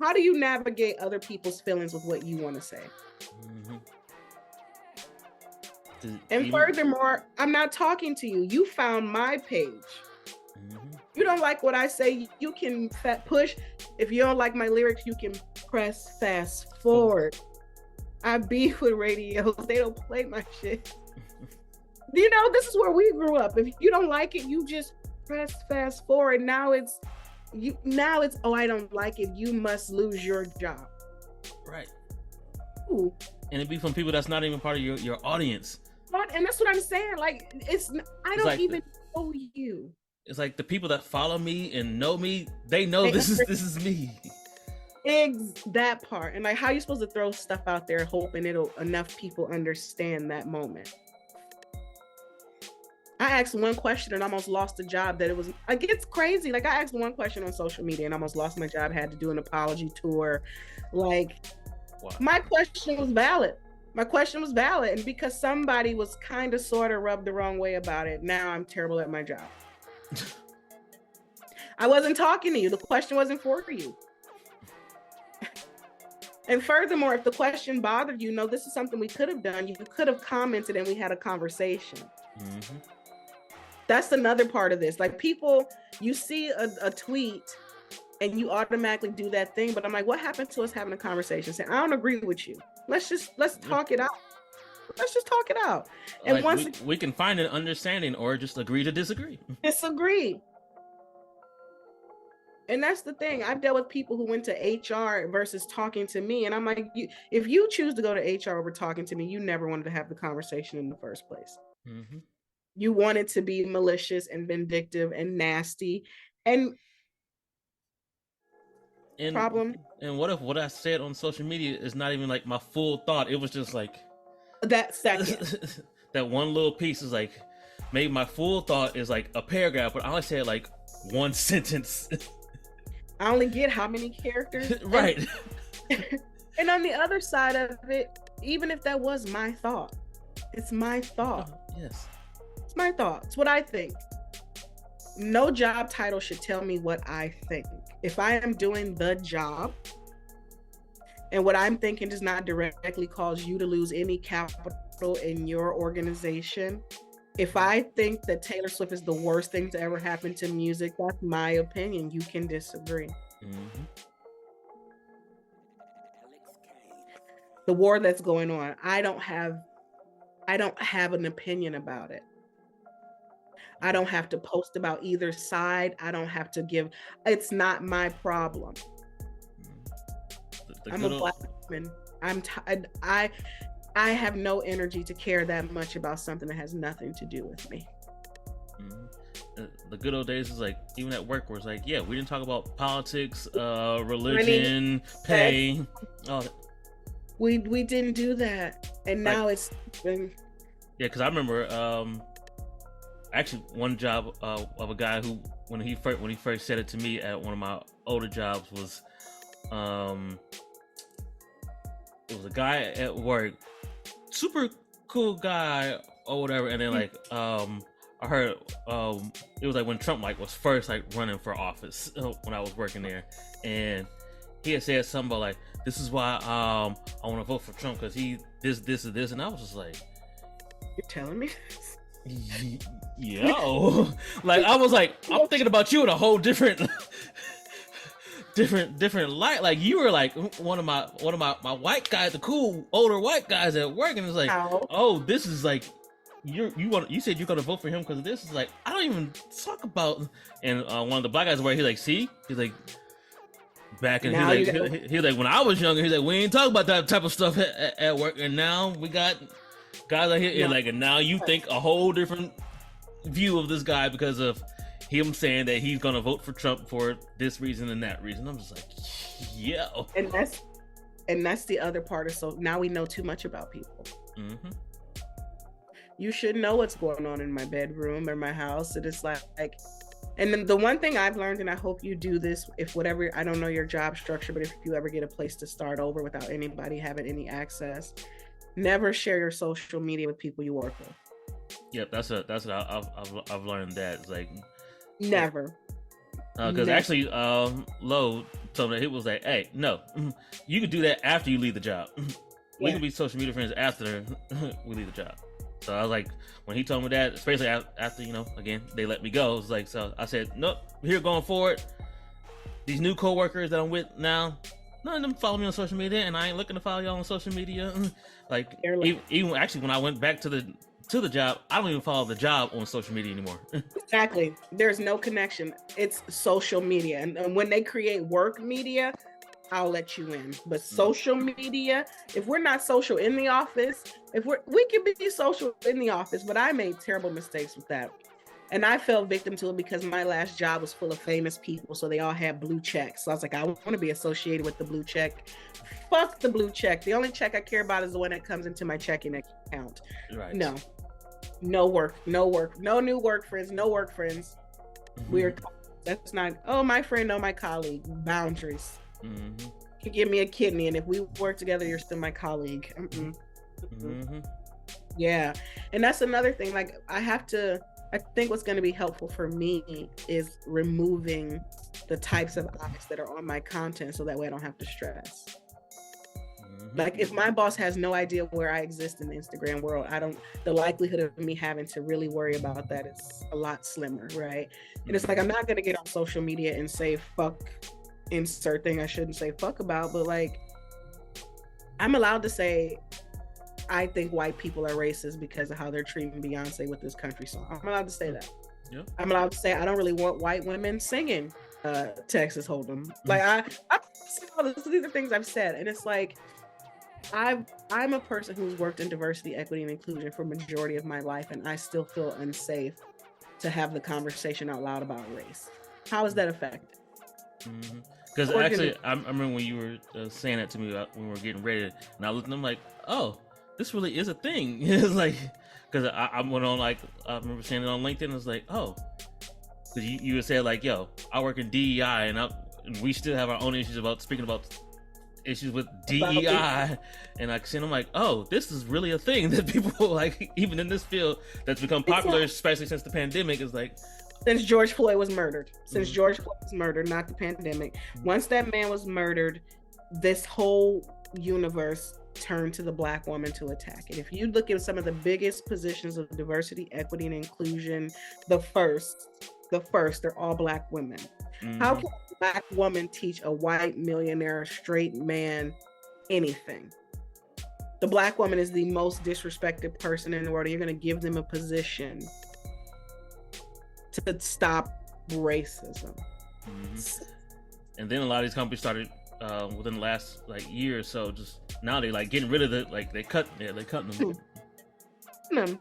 how do you navigate other people's feelings with what you want to say? Mm-hmm. And furthermore, I'm not talking to you. You found my page. Mm-hmm. You don't like what I say, you can push. If you don't like my lyrics, you can press fast forward. I beef with radios. They don't play my shit. You know, this is where we grew up. If you don't like it, you just press fast forward. Now it's oh, I don't like it, you must lose your job. Right. Ooh. And it'd be from people that's not even part of your audience. And that's what I'm saying. Like, I don't even know you. It's like the people that follow me and know me, they know this is me. That part. And like, how are you supposed to throw stuff out there hoping enough people understand that moment? I asked one question and almost lost a job that it was like, it's crazy. Like, I asked one question on social media and almost lost my job, had to do an apology tour. Like, wow. My question was valid. And because somebody was kind of sort of rubbed the wrong way about it, now I'm terrible at my job. I wasn't talking to you. The question wasn't for you. And furthermore, if the question bothered you, no, this is something we could have done. You could have commented and we had a conversation. Mm-hmm. That's another part of this. Like, people, you see a tweet and you automatically do that thing. But I'm like, what happened to us having a conversation? Saying, I don't agree with you. Let's talk it out. Let's just talk it out. And like, we can find an understanding or just agree to disagree. Disagree. And that's the thing. I've dealt with people who went to HR versus talking to me. And I'm like, if you choose to go to HR over talking to me, you never wanted to have the conversation in the first place. Mm-hmm. You wanted to be malicious and vindictive and nasty. And problem. And what if what I said on social media is not even like my full thought? It was just like that second. That one little piece is like, maybe my full thought is like a paragraph, but I only said like one sentence. I only get how many characters? Right. And on the other side of it, even if that was my thought, it's my thought. Yes. It's my thought. It's what I think. No job title should tell me what I think. If I am doing the job and what I'm thinking does not directly cause you to lose any capital in your organization, if I think that Taylor Swift is the worst thing to ever happen to music, that's my opinion. You can disagree. Mm-hmm. the war that's going on. I don't have an opinion about it. I don't have to post about either side. I don't have to give. It's not my problem. I'm a Black woman. I have no energy to care that much about something that has nothing to do with me. The good old days is like, even at work, where it's like, yeah, we didn't talk about politics, religion, pay. Oh, we didn't do that, and like, now it's been. Yeah, because I remember actually one job of a guy who when he first said it to me at one of my older jobs was it was a guy at work, super cool guy or whatever, and then like I heard it was like when Trump like was first like running for office when I was working there, and he had said something about like, this is why I want to vote for Trump because he this and I was just like, you're telling me? Yo, like I was like, I'm thinking about you in a whole different light. Like you were like one of my white guys, the cool older white guys at work, and it's like, oh, this is like you said you're gonna vote for him because this is like, I don't even talk about. And one of the black guys where he's like back in he's like when I was younger, he's like, we ain't talk about that type of stuff at work, and now we got guys out here and now you think a whole different view of this guy because of him saying that he's gonna vote for Trump for this reason and that reason. I'm just like, yo. And that's the other part of, so now we know too much about people. Mm-hmm. You should know what's going on in my bedroom or my house. It is like, and then the one thing I've learned, and I hope you do this, if whatever, I don't know your job structure, but if you ever get a place to start over without anybody having any access, never share your social media with people you work with. Yep, that's what I've learned. That it's like never. Because actually, Lo told me, he was like, "Hey, no, you can do that after you leave the job. We can be social media friends after we leave the job." So I was like, when he told me that, especially after again they let me go, it was like, so I said, nope, here going forward, these new coworkers that I'm with now, none of them follow me on social media, and I ain't looking to follow y'all on social media. Like even actually when I went back to the job, I don't even follow the job on social media anymore. Exactly. There's no connection. It's social media. And when they create work media, I'll let you in. But social media, if we're not social in the office, we can be social in the office, but I made terrible mistakes with that. And I fell victim to it because my last job was full of famous people. So they all had blue checks. So I was like, I want to be associated with the blue check. Fuck the blue check. The only check I care about is the one that comes into my checking account. Right. No work. No new work friends. No work friends. Mm-hmm. That's not, oh, my friend, no, my colleague. Boundaries. Mm-hmm. You can give me a kidney, and if we work together, you're still my colleague. Mm-hmm. Yeah. And that's another thing. Like, I think what's going to be helpful for me is removing the types of eyes that are on my content so that way I don't have to stress. Like, if my boss has no idea where I exist in the Instagram world, the likelihood of me having to really worry about that is a lot slimmer, right? And it's like, I'm not going to get on social media and say fuck, insert thing I shouldn't say fuck about, but like, I'm allowed to say, I think white people are racist because of how they're treating Beyonce with this country song. I'm allowed to say that. Yeah. I'm allowed to say I don't really want white women singing Texas Hold'em. Like these are things I've said, and it's like, I'm a person who's worked in diversity, equity, and inclusion for a majority of my life, and I still feel unsafe to have the conversation out loud about race. How is that effective? Because actually, I remember when you were saying that to me when we were getting ready, and I looked, and I'm like, oh, this really is a thing. It's like, because I went on, like, I remember saying it on LinkedIn, and I was like, oh, because you said like, yo, I work in DEI, and we still have our own issues about speaking about issues with DEI, and like, I'm like, oh, this is really a thing that people like, even in this field that's become popular, especially since the pandemic, is like, since George Floyd was murdered. Not the pandemic. Once that man was murdered, this whole universe turned to the Black woman to attack it. If you look at some of the biggest positions of diversity, equity, and inclusion, the first, they're all Black women. How can a Black woman teach a white millionaire straight man anything? The Black woman is the most disrespected person in the world. And you're going to give them a position to stop racism. Mm-hmm. And then a lot of these companies started within the last like year or so. Just now they like getting rid of it. Like they cutting them.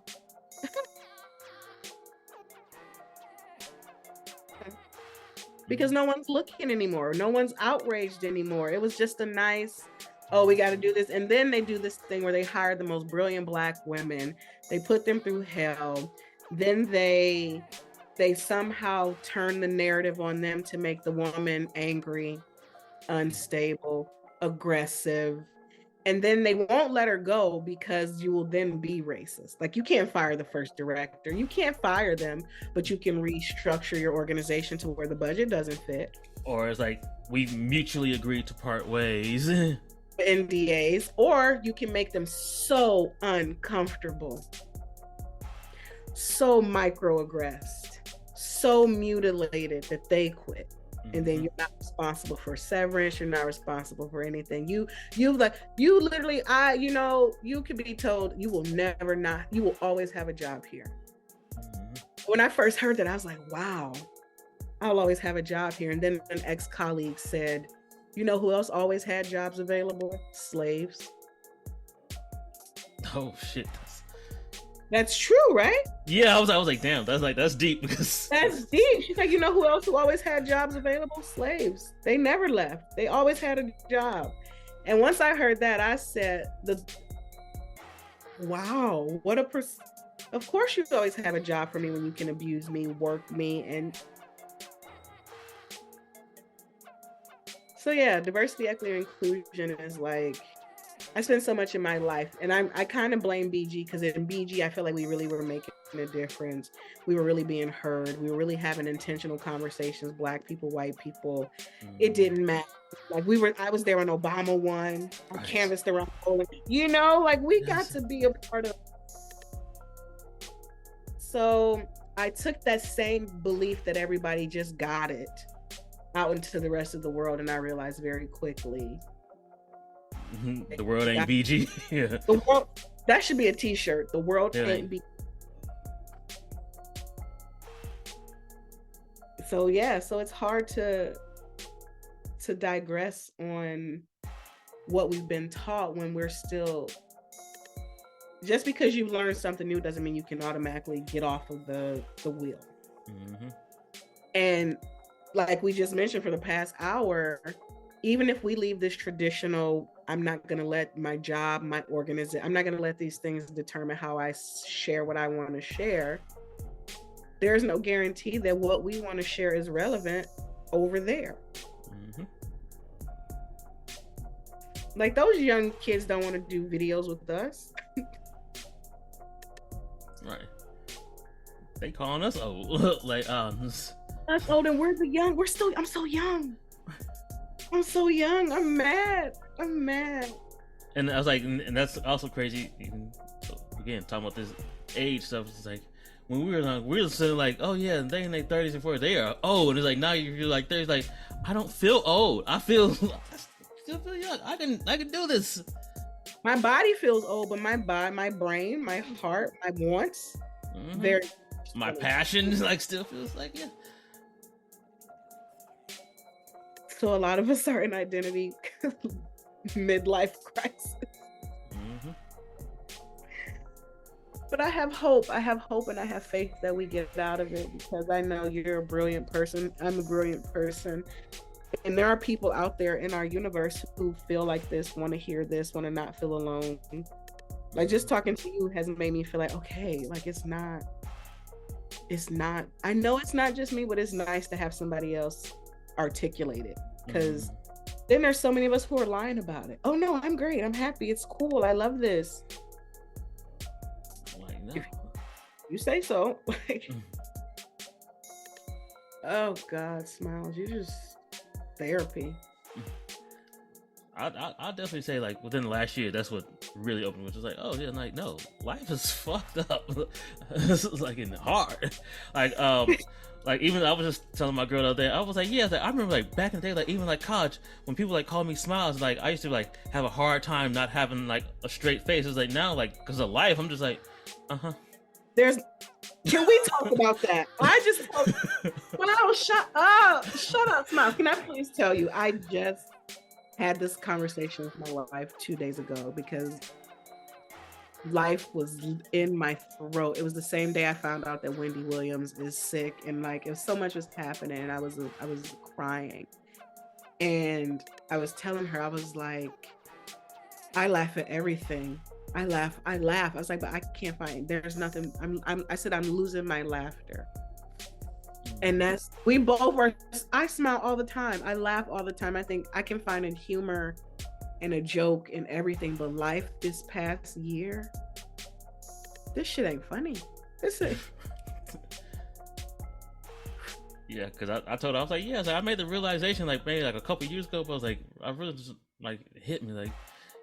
Because no one's looking anymore. No one's outraged anymore. It was just a nice, oh, we got to do this. And then they do this thing where they hire the most brilliant Black women. They put them through hell. Then they somehow turn the narrative on them to make the woman angry, unstable, aggressive. And then they won't let her go because you will then be racist. Like, you can't fire the first director. You can't fire them, but you can restructure your organization to where the budget doesn't fit. Or it's like, we've mutually agreed to part ways. NDAs. Or you can make them so uncomfortable, so microaggressed, so mutilated that they quit. And then you're not responsible for severance. You're not responsible for anything. You literally, you could be told you will always have a job here. When I first heard that, I was like, wow, I'll always have a job here. And then an ex-colleague said, you know who else always had jobs available? Slaves. Oh shit. That's true, right? Yeah, I was like, damn, that's deep because that's deep. She's like, you know who else who always had jobs available? Slaves. They never left. They always had a job. And once I heard that, I said, wow, what a of course you always have a job for me when you can abuse me, work me, and so yeah, diversity, equity, and inclusion is like, I spend so much in my life, and I kind of blame BG, because in BG, I feel like we really were making a difference. We were really being heard. We were really having intentional conversations, Black people, white people. It didn't matter. Like I was there when Obama won. I canvassed around Poland. Like we got to be a part of. So I took that same belief that everybody just got it out into the rest of the world, and I realized very quickly, the world ain't BG. Yeah. The world, that should be a t-shirt. The world ain't BG. So yeah, so it's hard to digress on what we've been taught when we're still, just because you've learned something new doesn't mean you can automatically get off of the wheel. And like we just mentioned for the past hour, even if we leave this traditional, I'm not going to let my job, my organization, I'm not going to let these things determine how I share what I want to share. There's no guarantee that what we want to share is relevant over there. Like, those young kids don't want to do videos with us. Right. They calling us old. Like, us old, and we're the young. I'm so young. I'm so young. I'm mad. And I was like, and that's also crazy. Even, so again, talking about this age stuff, it's like when we were young, we were saying like, oh yeah, they in their 30s and 40s, they are old. And it's like now you're like 30s, like I don't feel old. I still feel young. I can do this. My body feels old, but my brain, my heart, my wants, my passion like still feels like yeah. So a lot of us are in identity midlife crisis. But I have hope. And I have faith that we get out of it, because I know you're a brilliant person. I'm a brilliant person. And there are people out there in our universe who feel like this, want to hear this, want to not feel alone. Like, just talking to you has made me feel like, okay, like it's not, I know it's not just me, but it's nice to have somebody else articulate it, because then there's so many of us who are lying about it. Oh no, I'm great, I'm happy, it's cool, I love this. Like, no. You say so. Oh God, Smilez, you just therapy. I'll definitely say like within the last year, that's what really opened, which is like, oh yeah, like no, life is fucked up. It's like in hard. Like Like, even I was just telling my girl the other day, I was like, yeah, like, I remember like back in the day, like even like college, when people like called me Smilez, like I used to like have a hard time not having like a straight face. It's like now, like because of life, I'm just like, Can we talk about that? I just wow, shut up, Smilez. Can I please tell you? I just had this conversation with my wife 2 days ago because life was in my throat. It was the same day I found out that Wendy Williams is sick, and like if so much was happening, and I was crying, and I was telling her, I was like, I laugh at everything. I laugh. I was like, but I can't find. There's nothing. I said I'm losing my laughter, and that's we both are. I smile all the time. I laugh all the time. I think I can find a humor and a joke in everything, but life this past year, this shit ain't funny. This ain't. Yeah, because I told her, I was like, yeah, I made the realization like maybe like a couple years ago, but I was like, I really just like hit me like,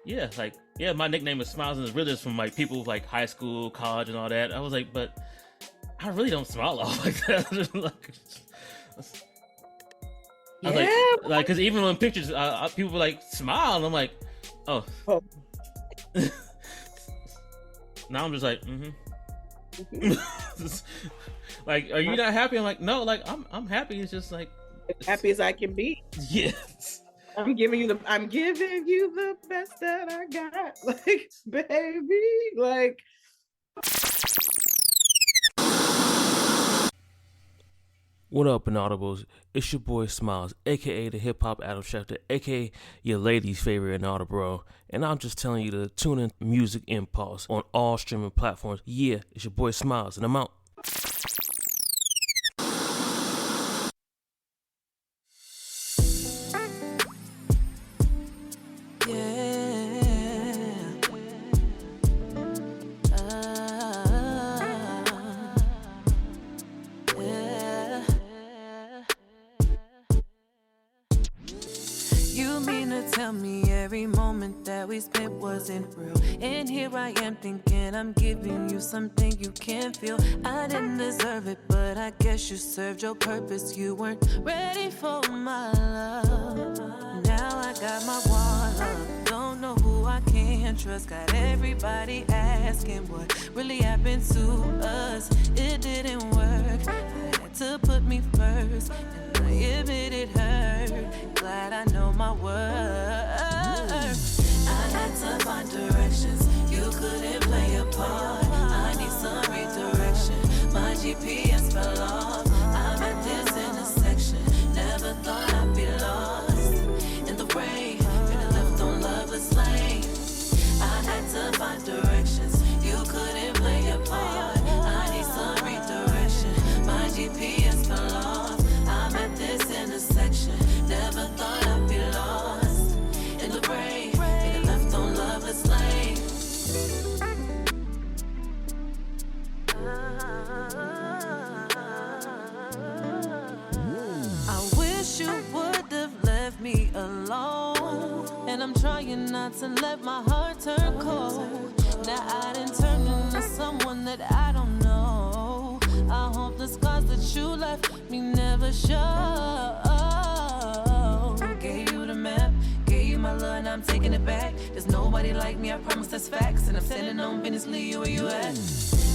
yeah, like yeah, my nickname is Smilez, and it's really just from like people like high school, college, and all that. I was like, but I really don't smile off like that. I was like, because even when pictures, people were like, smile, and I'm like, oh. Now I'm just like, like, are you not happy? I'm like, no, like, I'm happy. It's just like, as happy as I can be. Yes. I'm giving you the best that I got, like, baby, like. What up, Inaudibles? It's your boy Smilez, aka the Hip Hop Abstractor, aka your lady's favorite Inaudible, and I'm just telling you to tune in Music Impulse on all streaming platforms. Yeah, it's your boy Smilez, and I'm out. Tell me every moment that we spent wasn't real. And here I am thinking I'm giving you something you can't feel. I didn't deserve it, but I guess you served your purpose. You weren't ready for my love. Now I got my wall up. Don't know who I can trust. Got everybody asking what really happened to us. It didn't work. I had to put me first. I admit it hurt. Glad I know my worth. I had to find directions. You couldn't play a part. I need some redirection. My GPS fell off. I'm at this intersection. Never thought I'd be lost in the rain. Been left on loveless lane. I had to find directions. You couldn't play a part. I need some redirection. My GPS fell off. I'm at this intersection. Never thought I'd be lost in the rain. Been left on loveless lane. I wish you would have left me alone. And I'm trying not to let my heart turn cold. Now I done turned into someone that I don't know. I hope the scars that you left me never show. Gave you the map, gave you my love, and I'm taking it back. There's nobody like me, I promise that's facts. And I'm standing on business, leave you where you at.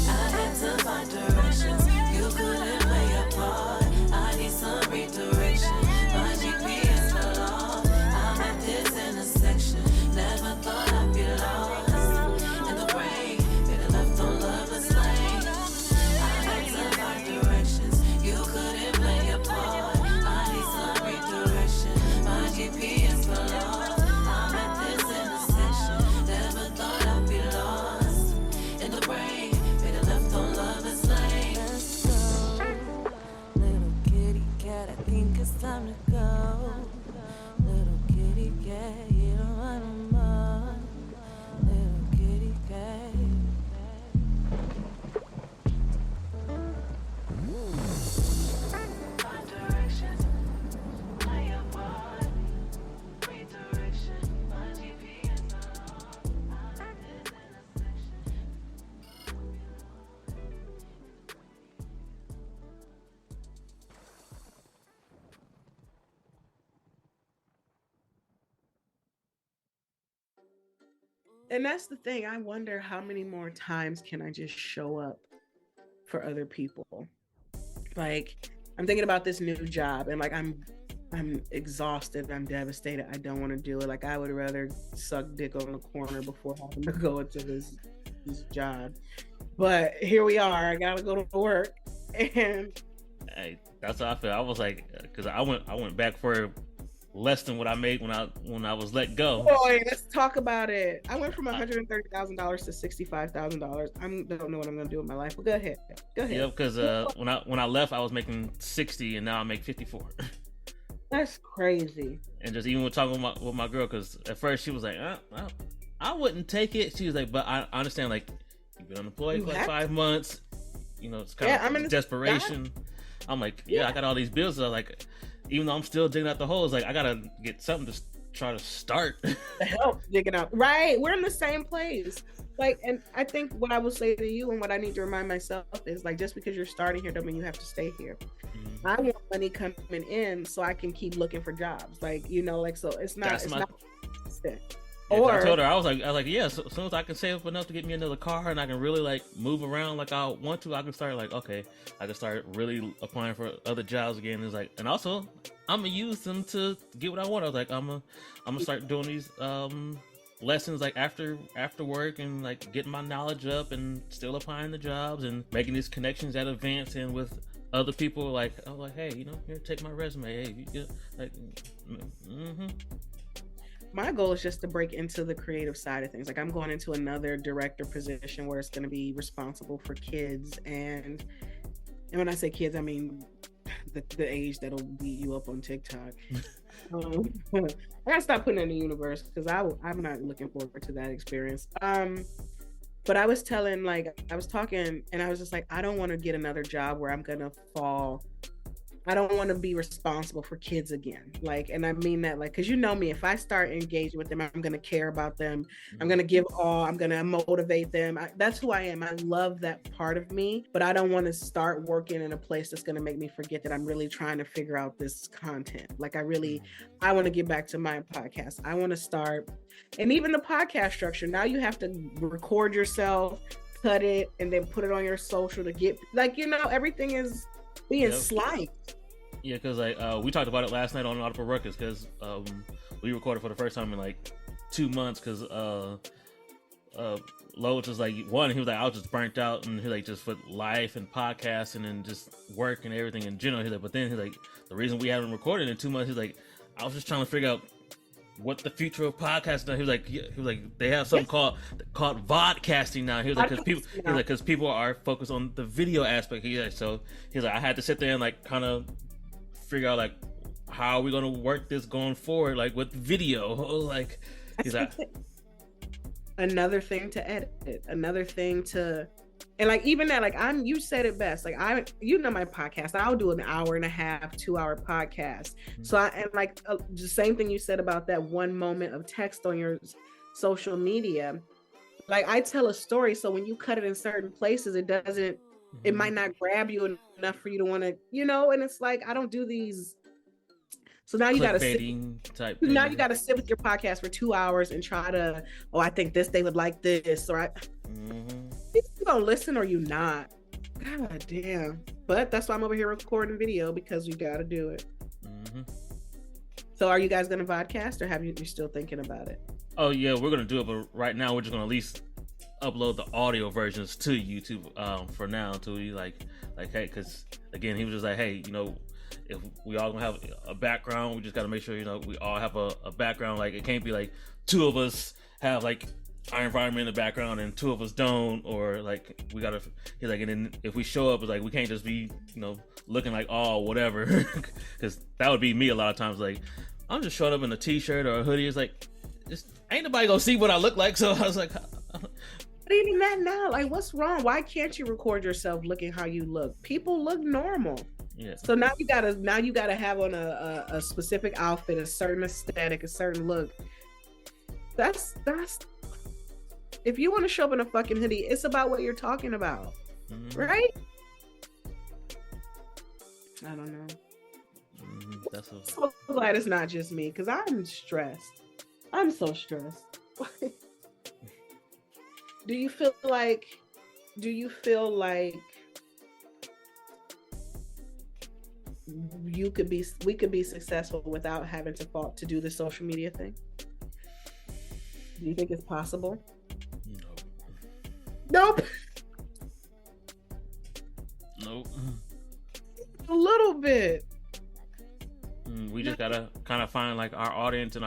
I had to find directions. You couldn't play a part. I need some redirection. My GPS fell off. I'm at this intersection. Never thought I'd be lost in the rain. Been left on loveless lane. I had to find directions. You couldn't play a part. I need some redirection. My GPS fell off. I'm at this intersection. Never thought I'd be lost in the rain. Been left on loveless lane. And that's the thing. I wonder how many more times can I just show up for other people? Like, I'm thinking about this new job, and like I'm exhausted. I'm devastated. I don't want to do it. Like, I would rather suck dick on the corner before having to go into this job. But here we are. I gotta go to work, and Hey, that's how I feel. I was like, because I went back for less than what I made when I was let go. boy, let's talk about it. I went from $130,000 to $65,000. I don't know what I'm gonna do with my life. But go ahead. Yeah, because when I left, I was making 60, and now I make 54. That's crazy. And just even with talking with my girl, because at first she was like, I wouldn't take it. She was like, but I understand, like, you've been unemployed for like 5 months. You know, it's kind of desperation. I'm like, I got all these bills. So like, even though I'm still digging out the holes, like, I gotta get something to try to start. To help digging out. Right. We're in the same place. Like, and I think what I will say to you and what I need to remind myself is, like, just because you're starting here doesn't mean you have to stay here. Mm-hmm. I want money coming in so I can keep looking for jobs. Like, you know, like, so it's not constant. Yeah, or I told her, I was like, yeah, so as soon as I can save up enough to get me another car and I can really like move around like I want to, I can start like, okay, I can start really applying for other jobs again. It's like, and also I'm gonna use them to get what I want. I was like, I'm gonna start doing these lessons like after work and like getting my knowledge up and still applying the jobs and making these connections at events and with other people. Like, I was like, hey, you know, here, take my resume. Hey, you like, My goal is just to break into the creative side of things. Like, I'm going into another director position where it's going to be responsible for kids. And when I say kids, I mean the age that'll beat you up on TikTok. I gotta stop putting it in the universe because I'm not looking forward to that experience. But I was talking and I was just like, I don't want to get another job where I'm gonna fall. I don't want to be responsible for kids again. Like, and I mean that, like, because you know me, if I start engaging with them, I'm going to care about them. I'm going to give all, I'm going to motivate them. That's who I am. I love that part of me, but I don't want to start working in a place that's going to make me forget that I'm really trying to figure out this content. Like, I want to get back to my podcast. I want to start, and even the podcast structure. Now you have to record yourself, cut it, and then put it on your social to get, like, you know, everything is being sliced. Yeah, because like we talked about it last night on Audible Ruckus because we recorded for the first time in like 2 months because Loach was like, one, he was like, I was just burnt out, and he like just with life and podcasting and just work and everything in general. He's like, but then he's like, the reason we haven't recorded in 2 months, he's like, I was just trying to figure out what the future of podcasting. He was like, they have something called vodcasting now. He was like, because people are focused on the video aspect. So he's like, I had to sit there and like kind of figure out like how are we gonna work this going forward, like with video. Like, he's like, another thing to edit, another thing to, and like even that, like you said it best. Like you know my podcast, I'll do an 1.5 hour, 2 hour podcast. Mm-hmm. So the same thing you said about that one moment of text on your social media. Like, I tell a story, so when you cut it in certain places, it doesn't. It might not grab you enough for you to want to, you know, and it's like, I don't do these. So now you got to sit. Now you got to sit with your podcast for 2 hours and try to, I think they would like this, or you gonna listen or you not. God damn. But that's why I'm over here recording video, because you got to do it. Mm-hmm. So are you guys going to podcast, or you're still thinking about it? Oh yeah, we're going to do it, but right now we're just going to at least upload the audio versions to YouTube for now until we like hey, because again he was just like, hey, you know, if we all gonna have a background, we just got to make sure, you know, we all have a background. Like, it can't be like 2 of us have like our environment in the background and 2 of us don't, or like we gotta, he's like, and then if we show up, it's like we can't just be, you know, looking like whatever, because that would be me a lot of times. Like, I'm just showing up in a t-shirt or a hoodie. It's like, just ain't nobody gonna see what I look like. So I was like, but even that now, like, what's wrong? Why can't you record yourself looking how you look? People look normal. Yeah. So now you gotta have on a specific outfit, a certain aesthetic, a certain look. That's if you want to show up in a fucking hoodie, it's about what you're talking about, right? I don't know. That's I'm so glad it's not just me, because I'm stressed. I'm so stressed. Do you feel like we could be successful without having to do the social media thing? Do you think it's possible? Nope. Nope. A little bit. We just gotta kind of find like our audience and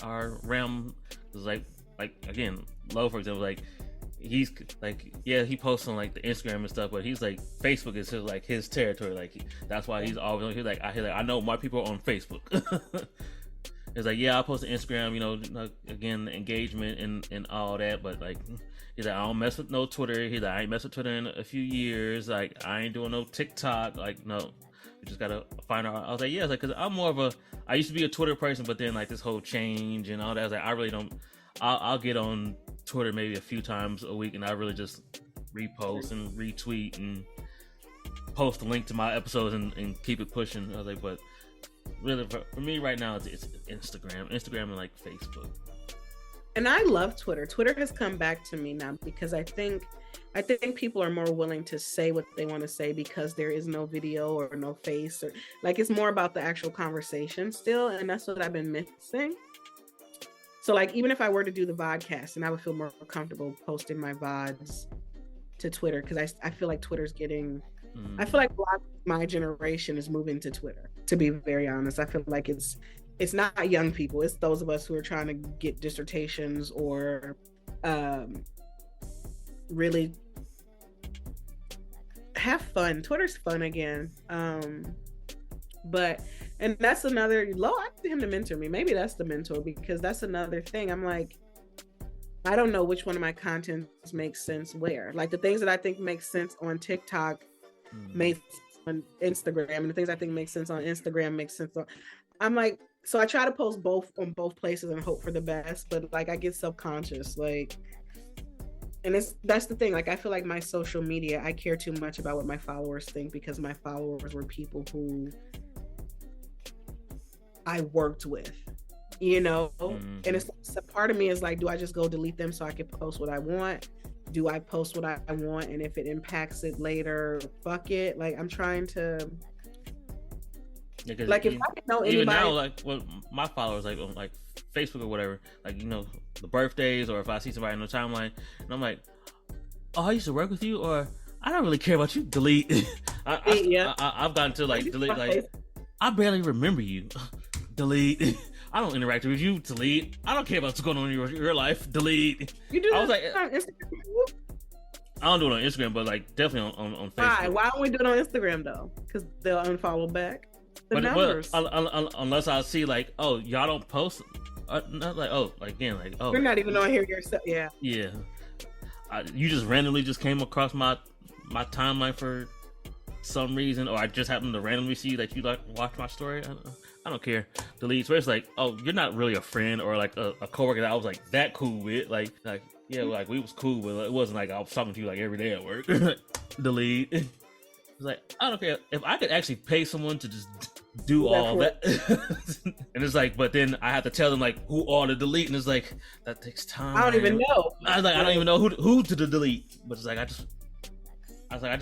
our realm. Is like again, Low, for example, like he's like, yeah, he posts on like the Instagram and stuff, but he's like, Facebook is his territory. Like that's why he's always I know my people are on Facebook. It's like, yeah, I post on Instagram, again, the engagement and all that, but like he's like, I don't mess with no Twitter. He's like, I ain't messed with Twitter in a few years. Like I ain't doing no TikTok. Like no, we just gotta find out. I was like, yeah, it's like, cause I used to be a Twitter person, but then like this whole change and all that, I was like, I really don't. I'll get on Twitter maybe a few times a week, and I really just repost and retweet and post a link to my episodes and keep it pushing. I was like, but really for me right now, it's Instagram and like Facebook. And I love Twitter. Twitter has come back to me now because I think people are more willing to say what they want to say because there is no video or no face, or like it's more about the actual conversation still, and that's what I've been missing. So like even if I were to do the vodcast, and I would feel more comfortable posting my VODs to Twitter, because I feel like Twitter's getting I feel like a lot of my generation is moving to Twitter, to be very honest. I feel like it's not young people, it's those of us who are trying to get dissertations or really have fun. Twitter's fun again. And that's another low. I need him to mentor me. Maybe that's the mentor, because that's another thing. I'm like, I don't know which one of my contents makes sense where. Like the things that I think make sense on TikTok makes sense on Instagram, and the things I think make sense on Instagram makes sense on. I'm like, so I try to post both on both places and hope for the best, but like I get self-conscious, like, and that's the thing. Like I feel like my social media, I care too much about what my followers think, because my followers were people who I worked with, and it's a part of me is like, do I just go delete them so I can post what I want? Do I post what I want, and if it impacts it later, fuck it? Like I'm trying to, like, if I can know anybody. Even now, like, well, my followers, like on like Facebook or whatever, like the birthdays, or if I see somebody on the timeline, and I'm like, oh, I used to work with you, or I don't really care about you. Delete. I've gotten to like delete, like I barely remember you. Delete. I don't interact with you. Delete. I don't care about what's going on in your life. Delete. You do that on Instagram? I don't do it on Instagram, but like definitely on Facebook. Why don't we do it on Instagram though? Because they'll unfollow back the numbers. Unless I see like, oh, y'all don't post. Not like, oh, like again, like, oh, you're not even on here yourself. Yeah. Yeah. You just randomly just came across my timeline for some reason, or I just happened to randomly see that you like watch my story. I don't care. Delete. So it's like, oh, you're not really a friend or like a coworker that I was like that cool with. Like yeah, like we was cool, but it wasn't like I was talking to you like every day at work. Delete. It's like, I don't care. If I could actually pay someone to just do all that, and it's like, but then I have to tell them like who all to delete, and it's like that takes time. I don't even know. I don't even know who to delete. But it's like I just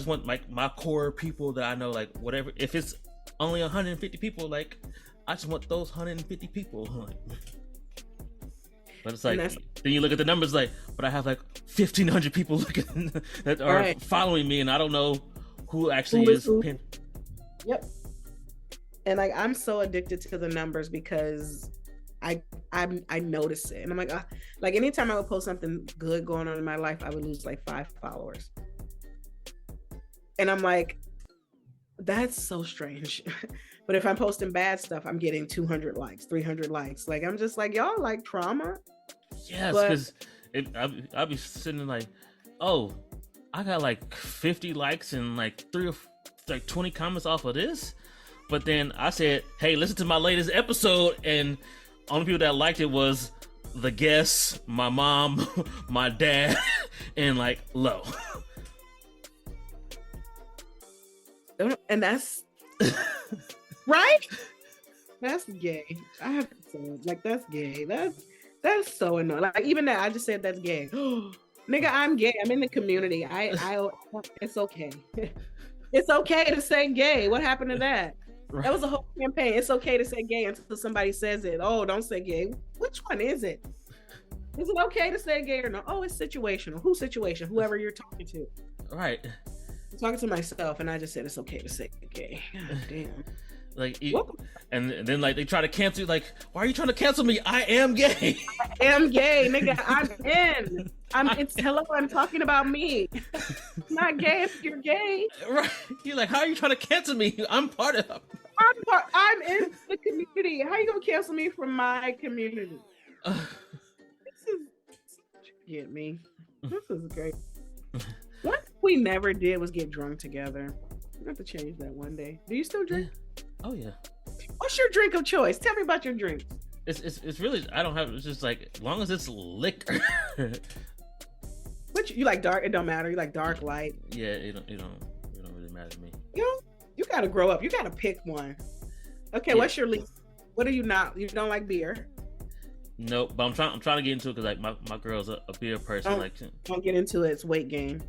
want like my core people that I know, like whatever. If it's only 150 people, like I just want those 150 people. But it's like, then you look at the numbers, like, but I have like 1,500 people looking that are following me, and I don't know who actually is. Yep. And like I'm so addicted to the numbers because I notice it, and I'm like anytime I would post something good going on in my life, I would lose like 5 followers, and I'm like, that's so strange. But if I'm posting bad stuff, I'm getting 200 likes, 300 likes. Like I'm just like, y'all like trauma. Yes, because I'll be sitting there like, oh, I got like 50 likes and like 20 comments off of this. But then I said, hey, listen to my latest episode, and only people that liked it was the guests, my mom, my dad, and like Lo. And that's right. That's gay. I have to say, like, that's gay. That's so annoying. Like even that, I just said that's gay. Nigga, I'm gay. I'm in the community. It's okay. It's okay to say gay. What happened to that? Right. That was a whole campaign. It's okay to say gay until somebody says it. Oh, don't say gay. Which one is it? Is it okay to say gay or no? Oh, it's situational. Who's situation? Whoever you're talking to. Right. I'm talking to myself, and I just said it's okay to say gay. God damn. Like, and then like they try to cancel you. Like, why are you trying to cancel me? I am gay. I am gay, nigga. I'm in. I'm talking about me. Not gay if you're gay. Right. You're like, how are you trying to cancel me? I'm part of. I'm in the community. How you gonna cancel me from my community? Get me. This is great. What we never did was get drunk together. We have to change that one day. Do you still drink? Oh yeah. What's your drink of choice? Tell me about your drinks. It's really, I don't have, it's just like, as long as it's liquor. What you like? Dark? It don't matter. You like dark, light? Yeah, it don't really matter to me. You gotta grow up. You gotta pick one. Okay, Yeah. What's your least? What are you not? You don't like beer? Nope, but I'm trying to get into it because like my girl's a beer person. Don't get into it. It's weight gain.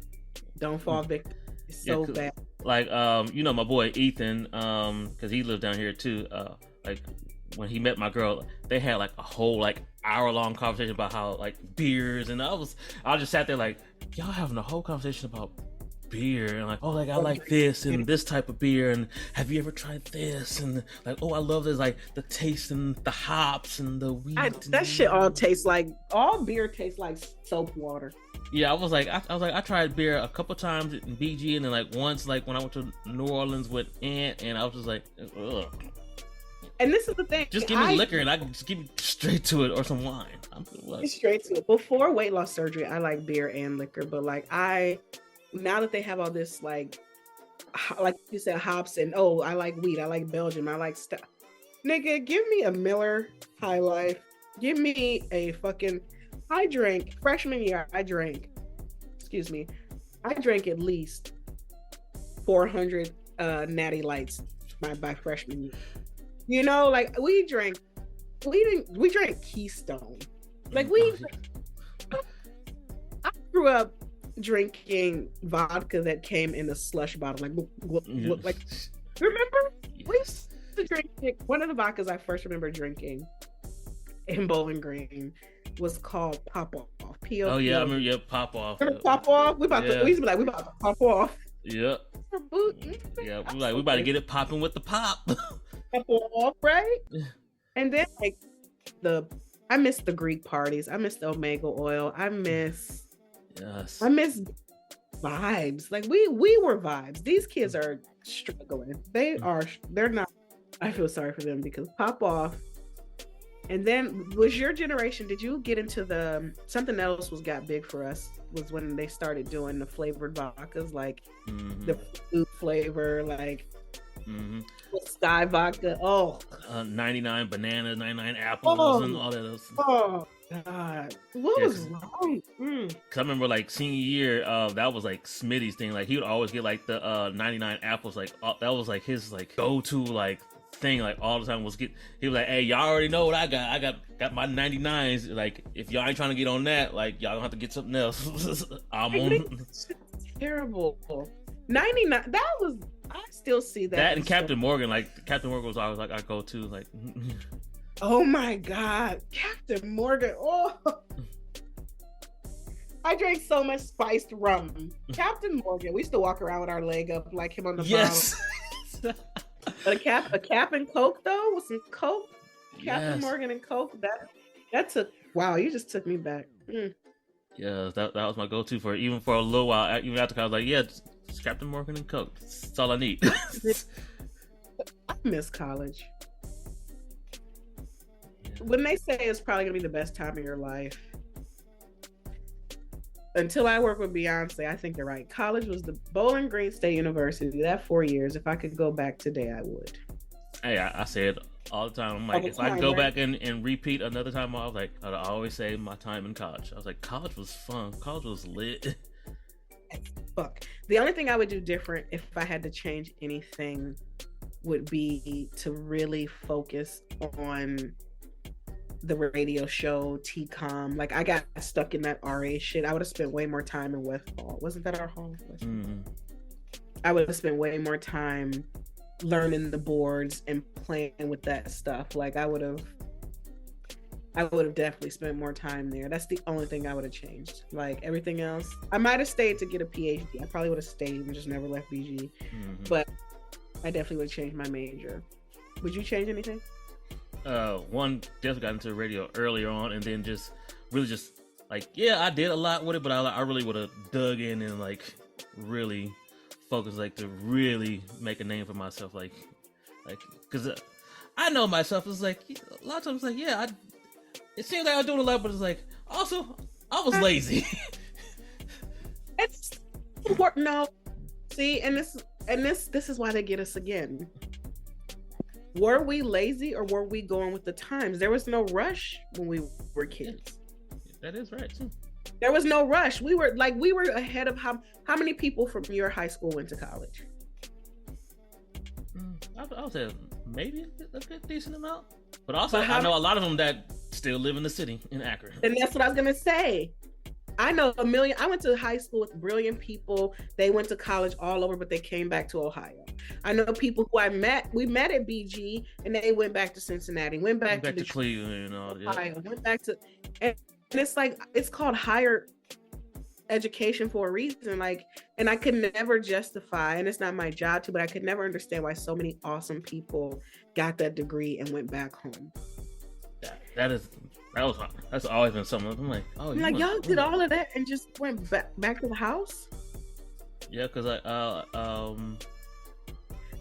Don't fall victim. It's so bad. Like my boy Ethan, because he lives down here too. Like when he met my girl, they had like a whole like hour-long conversation about how like beers, and I just sat there like, y'all having a whole conversation about beer, and like, oh, like I like this and this type of beer, and have you ever tried this, and like, oh, I love this, like the taste and the hops and the wheat. That shit all tastes like, all beer tastes like soap water. Yeah, I was like, I tried beer a couple times in BG, and then like once, like when I went to New Orleans with Aunt, and I was just like, ugh. And this is the thing. Just give me liquor, and I can just give you straight to it, or some wine. Straight to it. Before weight loss surgery, I like beer and liquor, but like now that they have all this like you said, hops, and oh, I like wheat, I like Belgium, I like stuff. Nigga, give me a Miller High Life. Give me a fucking. I drank freshman year. I drank at least 400 Natty Lights by freshman year. You know, like we drank Keystone. Like I grew up drinking vodka that came in a slush bottle. Like remember? We used to drink one of the vodkas I first remember drinking in Bowling Green was called Pop Off. P-O-P-O. Oh yeah, I remember. Yeah, Pop Off. Remember Pop Off? We used to be like, we about to pop off. Yeah. Yeah, we about to get it popping with the pop. Pop off, right? And then like I miss the Greek parties. I miss the Omega oil. I miss vibes. Like we were vibes. These kids are struggling. They're not. I feel sorry for them because Pop Off. And then was your generation, did you get into something else got big for us was when they started doing the flavored vodkas, like the fruit flavor, like Sky vodka. 99 bananas, 99 apples, and all that stuff. Oh God, what was wrong? Cause I remember like senior year, that was like Smitty's thing. Like he would always get like the 99 apples. Like that was like his like go-to like thing. Like all the time he was like, hey, y'all already know what I got. I got my 99s. Like if y'all ain't trying to get on that, like y'all gonna have to get something else. I'm on. Terrible. 99. That was. I still see that. That and Captain Morgan. Like Captain Morgan was always like our go-to. Like. Oh my God, Captain Morgan. Oh, I drank so much spiced rum. Captain Morgan. We used to walk around with our leg up like him on the bottle. But a cap and Coke though, with some Coke. Captain Morgan and Coke. That took. Wow, you just took me back. Yeah, that was my go-to for even for a little while. Even after I was like, yeah, just Captain Morgan and Coke. That's all I need. I miss college. When they say it's probably gonna be the best time of your life, until I work with Beyonce, I think they're right. College was the Bowling Green State University. That 4 years. If I could go back today, I would. Hey, I say it all the time. I'm like, if I could go back and repeat another time, I was like, I'd always say my time in college. I was like, college was fun. College was lit. Fuck. The only thing I would do different if I had to change anything would be to really focus on the radio show, TCOM. Like I got stuck in that RA shit. I would have spent way more time in West Hall. Wasn't that our hall? I would have spent way more time learning the boards and playing with that stuff. Like I would have definitely spent more time there. That's the only thing I would have changed. Like everything else, I might have stayed to get a PhD. I probably would have stayed and just never left BG. But I definitely would have changed my major. Would you change anything? One, definitely got into radio earlier on, and then just really just like, yeah, I did a lot with it, but I really would have dug in and like really focused, like to really make a name for myself, like because I know myself. It's like a lot of times, like it seems like I'm doing a lot, but it's like also I was lazy. It's no, see, and this is why they get us again. Were we lazy or were we going with the times? There was no rush when we were kids. That is right too. There was no rush. We were ahead of how many people from your high school went to college? I would say maybe a good decent amount. But also, I know a lot of them that still live in the city in Akron. And that's what I was gonna say. I know a million. I went to high school with brilliant people. They went to college all over, but they came back to Ohio. I know people who we met at BG, and they went back to Cincinnati, went back to Cleveland and all that. Ohio, went back to, and it's like, it's called higher education for a reason. Like, and I could never justify, and it's not my job to, but I could never understand why so many awesome people got that degree and went back home. That's always been something. I'm like, y'all did all of that and just went back to the house. Yeah, because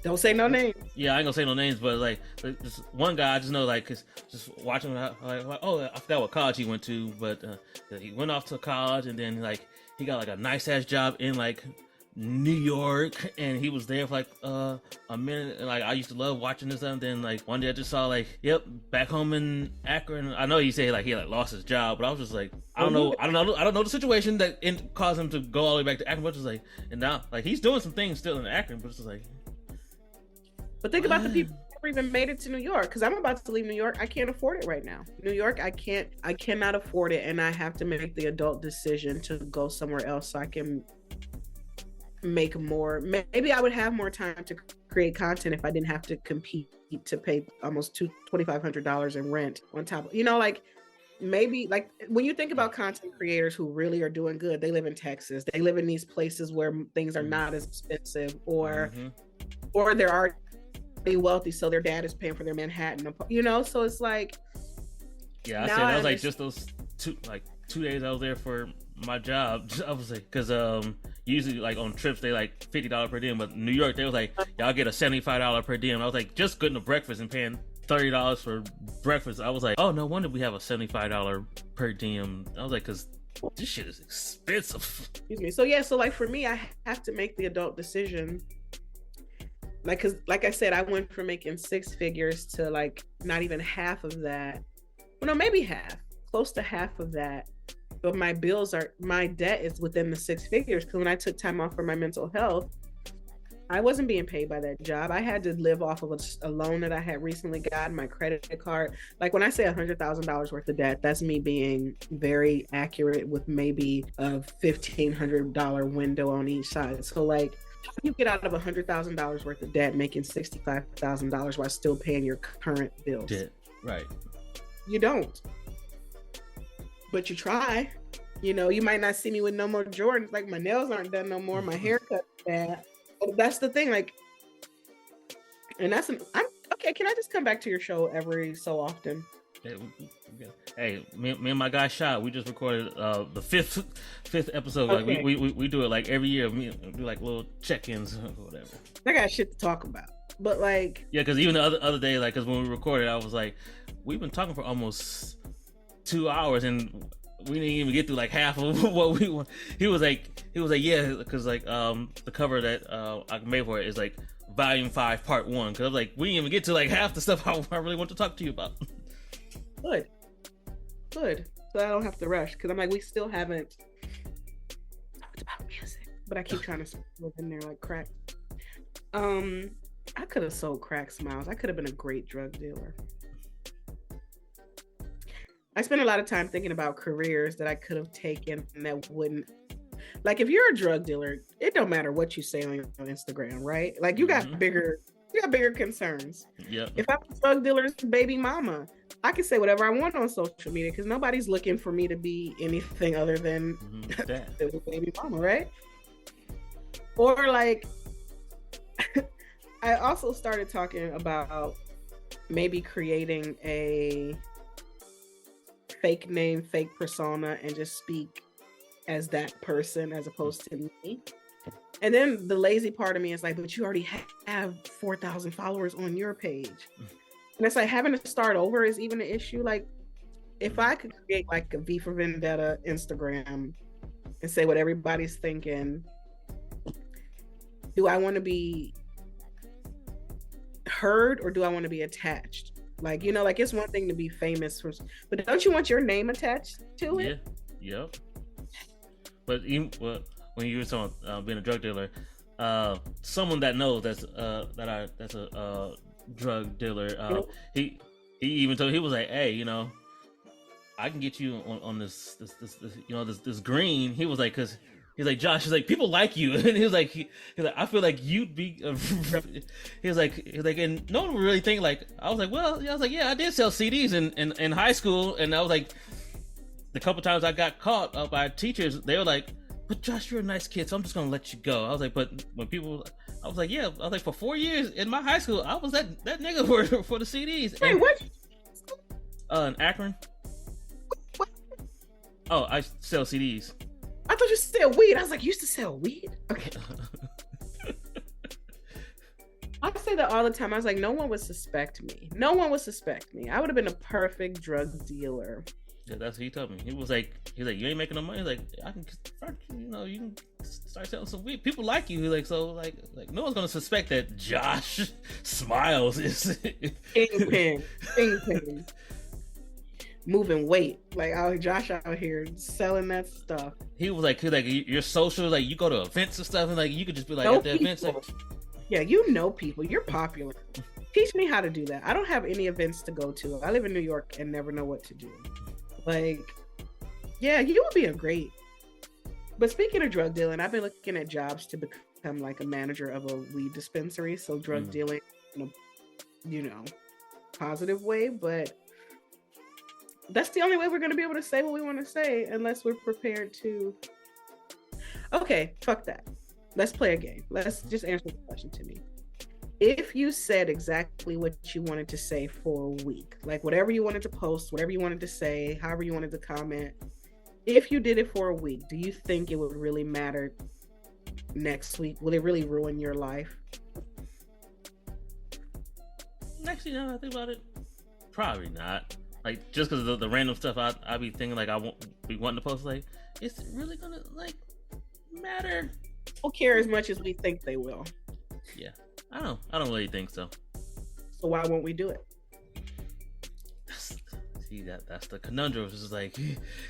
don't say no names. Yeah, I ain't gonna say no names, but like this one guy I just know, like, cause just watching like, oh, I forgot what college he went to, but he went off to college and then like he got like a nice ass job in like New York, and he was there for like a minute. And, like, I used to love watching this, and then like one day I just saw like, yep, back home in Akron. I know he said like he like lost his job, but I was just like, I don't know the situation that caused him to go all the way back to Akron. But just like, and now like he's doing some things still in Akron, but it's just like. But think about the people who never even made it to New York, because I'm about to leave New York. I can't afford it right now. New York, I cannot afford it, and I have to make the adult decision to go somewhere else so I can make more. Maybe I would have more time to create content if I didn't have to compete to pay almost $2,500 in rent on top of, like maybe like when you think about content creators who really are doing good, they live in Texas, they live in these places where things are not as expensive, or they're already wealthy, so their dad is paying for their Manhattan, so it's like, yeah, I said that was like just those 2 days I was there for my job. I was like, because usually like on trips they like $50 per diem, but in New York they was like, y'all get a $75 per diem. I was like, just getting a breakfast and paying $30 for breakfast. I was like, oh, no wonder we have a $75 per diem. I was like, because this shit is expensive. Excuse me. So yeah, so like for me, I have to make the adult decision. Like, cause like I said, I went from making six figures to like not even half of that. Well, no, maybe half, close to half of that. But my debt is within the six figures. Cause when I took time off for my mental health, I wasn't being paid by that job. I had to live off of a loan that I had recently gotten, my credit card. Like when I say $100,000 worth of debt, that's me being very accurate with maybe a $1,500 window on each side. So like, how do you get out of $100,000 worth of debt making $65,000 while still paying your current bills? Debt, right? You don't. But you try. You might not see me with no more Jordans. Like my nails aren't done no more. My haircut's bad. But that's the thing. Like, and I'm okay. Can I just come back to your show every so often? Hey, me and my guy Shot, we just recorded the fifth episode. Like okay. we do it like every year. We do like little check-ins or whatever. I got shit to talk about. But like, yeah, because even the other day, like, because when we recorded, I was like, we've been talking for almost 2 hours and we didn't even get through like half of what we want. He was like, yeah, because like the cover that I made for it is like Volume 5 Part 1. Because I was like, we didn't even get to like half the stuff I really want to talk to you about. Good. So I don't have to rush, because I'm like, we still haven't talked about music, but I keep trying to live in there like crack. I could have sold crack, Smilez. I could have been a great drug dealer. I spend a lot of time thinking about careers that I could have taken and that wouldn't. Like, if you're a drug dealer, it don't matter what you say on Instagram, right? Like, you got bigger concerns. Yeah. If I'm a drug dealer's baby mama, I can say whatever I want on social media because nobody's looking for me to be anything other than the baby mama, right? Or like, I also started talking about maybe creating a fake name, fake persona, and just speak as that person as opposed to me. And then the lazy part of me is like, but you already have 4,000 followers on your page. And it's like having to start over is even an issue. Like, if I could create like a V for Vendetta Instagram and say what everybody's thinking, do I want to be heard or do I want to be attached? Like, you know, like it's one thing to be famous for, but don't you want your name attached to it? Yeah. Yep. But even when you were talking being a drug dealer, someone that knows that's a drug dealer, he even told, he was like, hey, you know, I can get you on this you know, this green. He was like, cause he's like, Josh, he's like, people like you, and he was like, I feel like you'd be. He was like, and no one would really think like. I was like, well, I was like, yeah, I did sell CDs in high school, and I was like, the couple times I got caught up by teachers, they were like, but Josh, you're a nice kid, so I'm just gonna let you go. I was like, but when people, I was like, yeah, I was like, for 4 years in my high school, I was that nigga for the CDs. Wait, and, what? In Akron. What? Oh, I sell CDs. I thought you said weed. I was like, you used to sell weed? Okay. I say that all the time. I was like, no one would suspect me. No one would suspect me. I would have been a perfect drug dealer. Yeah, that's what he told me. He was like, you ain't making no money. He's like, I can start, you know, you can start selling some weed. People like you. He's like, so like no one's gonna suspect that Josh Smilez is Kingpin. Moving weight, like Josh out here selling that stuff. He was like you're social, like you go to events and stuff, and like you could just be like know at the people. events, like yeah, you know people, you're popular. Teach me how to do that. I don't have any events to go to. I live in New York and never know what to do. Like, yeah, you would be a great. But speaking of drug dealing, I've been looking at jobs to become like a manager of a weed dispensary. So drug dealing in a, you know, positive way, but that's the only way we're going to be able to say what we want to say unless we're prepared to. Okay, fuck that. Let's play a game. Let's just answer the question to me. If you said exactly what you wanted to say for a week, like whatever you wanted to post, whatever you wanted to say, however you wanted to comment, if you did it for a week, do you think it would really matter next week? Will it really ruin your life? Actually, now that I think about it, probably not. Like, just because of the random stuff I be thinking, like, I won't be wanting to post, like, is it really gonna, like, matter? People care as much as we think they will. Yeah. I don't really think so. So why won't we do it? See, that's the conundrum. It's just like,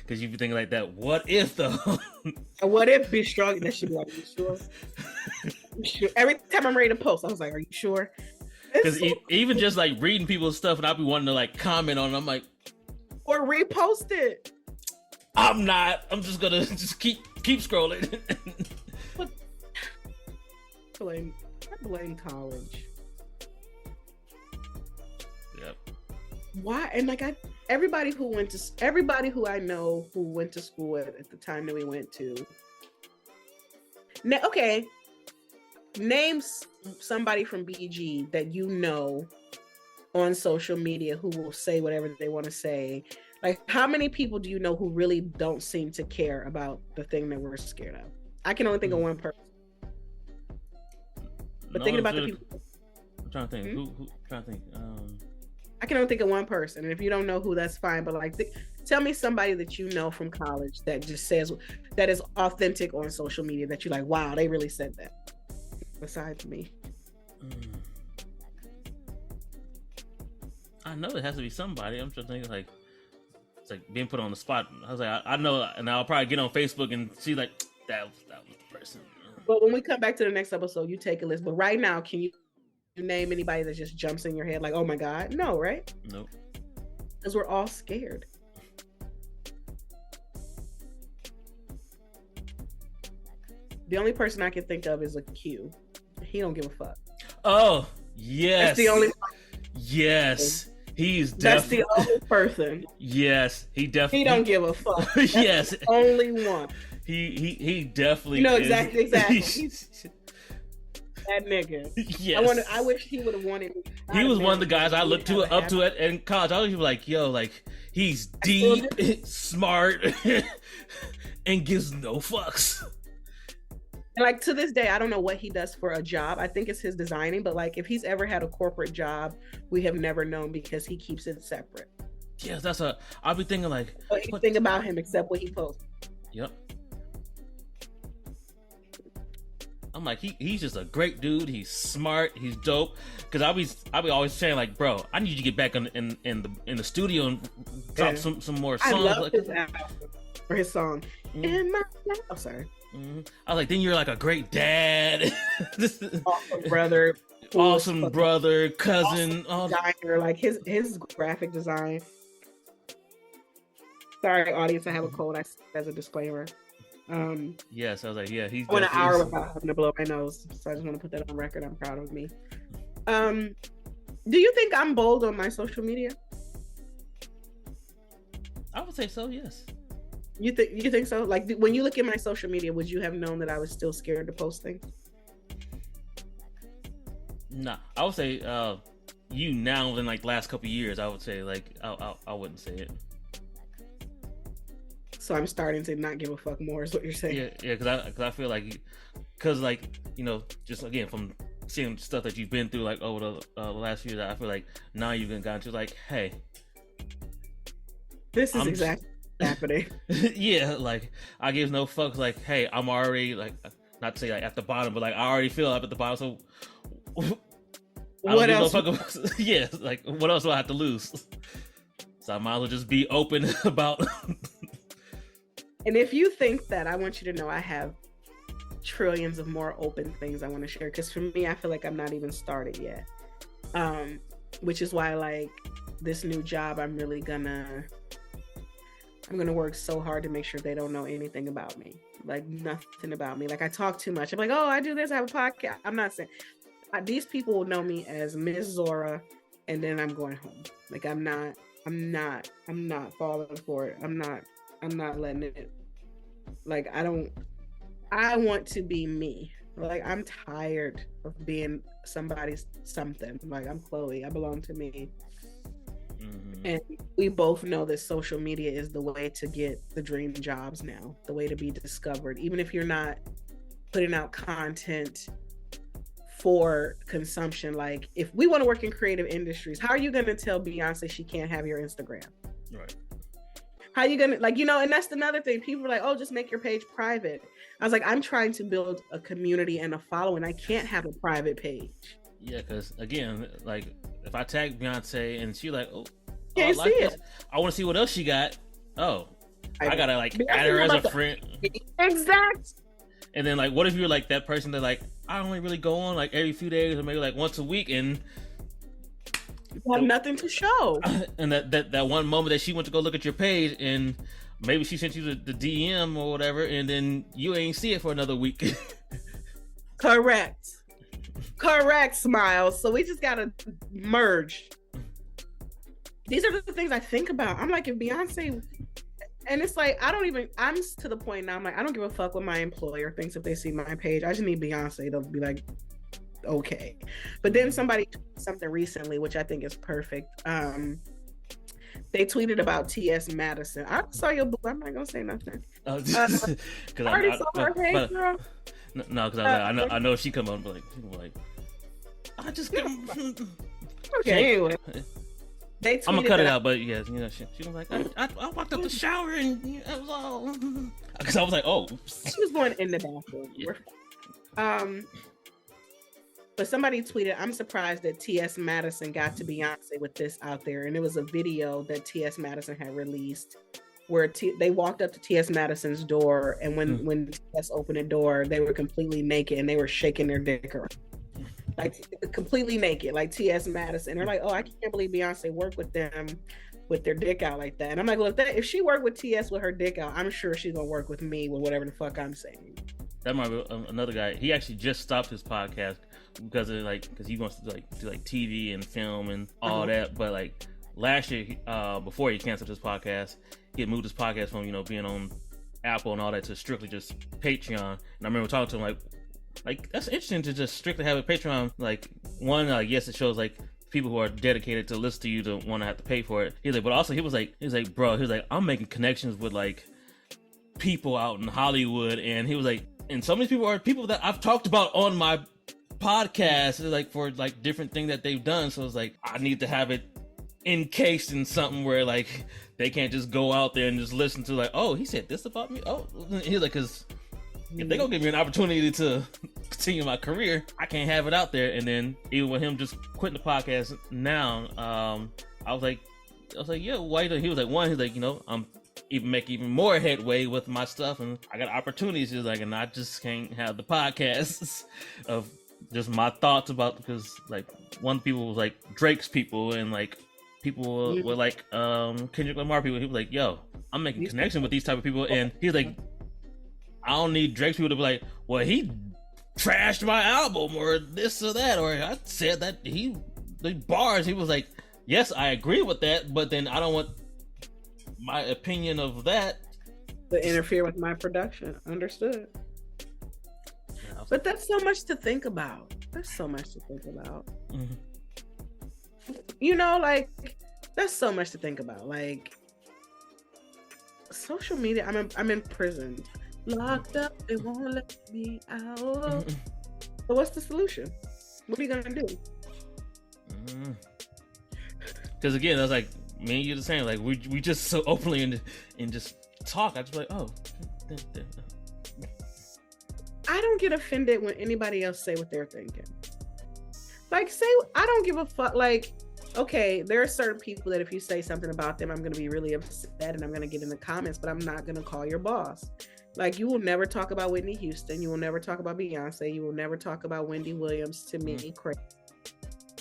because you be thinking like that, what if though? What if be strong? That should be like, you sure? You sure? Every time I'm ready to post, I was like, are you sure? Because even just like reading people's stuff, and I'll be wanting to like comment on it, I'm like, or repost it. I'm not. I'm just gonna just keep scrolling. But I blame college. Yep. Why? And like everybody who I know who went to school at the time that we went to. Okay. Name somebody from BG that you know on social media who will say whatever they want to say. Like, how many people do you know who really don't seem to care about the thing that we're scared of? I can only think of one person. But thinking about the people, I'm trying to think. Who? Trying to think. I can only think of one person, and if you don't know who, that's fine. But like, tell me somebody that you know from college that just says that is authentic on social media that you're like, wow, they really said that. Besides me, I know it has to be somebody. I'm just thinking like, it's like being put on the spot. I was like, I know, and I'll probably get on Facebook and see like that was the person. But when we come back to the next episode, you take a list. But right now, can you name anybody that just jumps in your head like, oh my God? No, right? Nope. Because we're all scared. The only person I can think of is a Q. He don't give a fuck. Oh, yes. That's the only. Yes, he's That's the only person. Yes, he definitely. He don't give a fuck. That's yes, the only one. He definitely. You know is. exactly. That nigga. Yes. I wish he would have wanted me. He was one of the guys I looked up to in college. I was like, yo, like he's deep, smart, and gives no fucks. And like to this day, I don't know what he does for a job. I think it's his designing, but like if he's ever had a corporate job, we have never known because he keeps it separate. Yes, I'll be thinking like, anything about him except what he posts. Yep. I'm like, he's just a great dude. He's smart. He's dope. Cause I'll be always saying like, bro, I need you to get back in the studio and drop some more songs. I love like, his album or his song. In my life. Oh, sorry. I was like, then you're like a great dad, awesome brother, awesome brother, cousin, awesome designer, like his graphic design. Sorry, audience, I have a cold. I as a disclaimer. Yes, I was like, yeah, he's. I went an hour without having to blow my nose, so I just want to put that on record. I'm proud of me. Do you think I'm bold on my social media? I would say so. Yes. You think so? Like when you look at my social media, would you have known that I was still scared to post things? Nah, I would say you now in like last couple of years. I would say like I wouldn't say it. So I'm starting to not give a fuck more, is what you're saying? Yeah, because I feel like, like you know, just again from seeing stuff that you've been through like over the last few years, I feel like now you've gotten to like, hey, this is exactly happening. Yeah, like I give no fucks. Like, hey, I'm already like, not to say like at the bottom, but like I already feel up at the bottom. So what else? Yeah, like what else do I have to lose? So I might as well just be open about. And if you think that, I want you to know I have trillions of more open things I want to share. Because for me, I feel like I'm not even started yet. Which is why, like, this new job, I'm gonna work so hard to make sure they don't know anything about me. Like, nothing about me. Like, I talk too much. I'm like, oh, I do this, I have a podcast. I'm not saying these people will know me as Miss Zora, and then I'm going home. Like, I'm not falling for it. I'm not letting it. Like, I want to be me. Like, I'm tired of being somebody's something. Like, I'm Chloe. I belong to me. Mm-hmm. And we both know that social media is the way to get the dream jobs now, the way to be discovered. Even if you're not putting out content for consumption, like if we want to work in creative industries, how are you going to tell Beyonce she can't have your Instagram? Right. How you gonna, like, you know, and that's another thing. People are like, oh, just make your page private. I was like, I'm trying to build a community and a following. I can't have a private page. Yeah, because again, like if I tag Beyonce and she like, oh, can't see it. I want to see what else she got. Oh, I gotta like add her as a friend. Exact. And then like, what if you're like that person that like I only really go on like every few days or maybe like once a week and you have nothing to show. And that one moment that she went to go look at your page and maybe she sent you the DM or whatever, and then you ain't see it for another week. Correct, Smilez. So we just gotta merge. These are the things I think about. I'm like, if Beyonce, and it's like, I'm to the point now, I'm like, I don't give a fuck what my employer thinks if they see my page. I just need Beyonce to be like, okay. But then somebody tweeted something recently, which I think is perfect. They tweeted about T.S. Madison. I saw your boo. I'm not gonna say nothing. I already saw her page, girl. No, because I know if she come on, like I just okay. Anyway, I'm gonna cut it out, but yeah, you know, she was like, I walked up the shower and it was all because I was like, oh, she was going in the bathroom. Yeah. But somebody tweeted, I'm surprised that T.S. Madison got to Beyonce with this out there. And it was a video that T.S. Madison had released where they walked up to T.S. Madison's door. And when T.S. opened the door, they were completely naked and they were shaking their dick around. Like completely naked, like T.S. Madison. They're like, oh, I can't believe Beyonce worked with them with their dick out like that. And I'm like, well, if she worked with T.S. with her dick out, I'm sure she's going to work with me with whatever the fuck I'm saying. that might be another guy. He actually just stopped his podcast because he wants to do TV and film and all that. But like last year, before he canceled his podcast, he had moved his podcast from being on Apple and all that to strictly just Patreon. And I remember talking to him like that's interesting to just strictly have a Patreon. Like one, yes, it shows like people who are dedicated to listen to you to want to have to pay for it. He's like, but also he was like, bro, I'm making connections with like people out in Hollywood, and he was like, and some of these people are people that I've talked about on my podcast, like for like different things that they've done. So it's like I need to have it encased in something where like they can't just go out there and just listen to like, oh, he said this about me. Oh, he's like, because if they gonna give me an opportunity to continue my career, I can't have it out there. And then even with him just quitting the podcast now, I was like, yeah, why? He was like, he's like, I'm even more headway with my stuff, and I got opportunities. He's like, and I just can't have the podcasts of just my thoughts about, because like one people was like Drake's people, and like people were like Kendrick Lamar people. He was like, yo, I'm making connection with these type of people, and he's like, I don't need Drake's people to be like, well, he trashed my album or this or that, or I said that the bars. He was like, yes, I agree with that, but then I don't want my opinion of that to interfere with my production. Understood. Yeah, but that's so much to think about. There's so much to think about. Like that's so much to think about. Like social media. I'm imprisoned. Locked up, they won't let me out. So what's the solution? What are you gonna do? Because again, I was like, me and you the same. Like we just so openly and just talk. I just like, oh. I don't get offended when anybody else say what they're thinking. Like, I don't give a fuck. Like, okay, there are certain people that if you say something about them, I'm gonna be really upset and I'm gonna get in the comments, but I'm not gonna call your boss. Like, you will never talk about Whitney Houston. You will never talk about Beyonce. You will never talk about Wendy Williams to me. Crazy.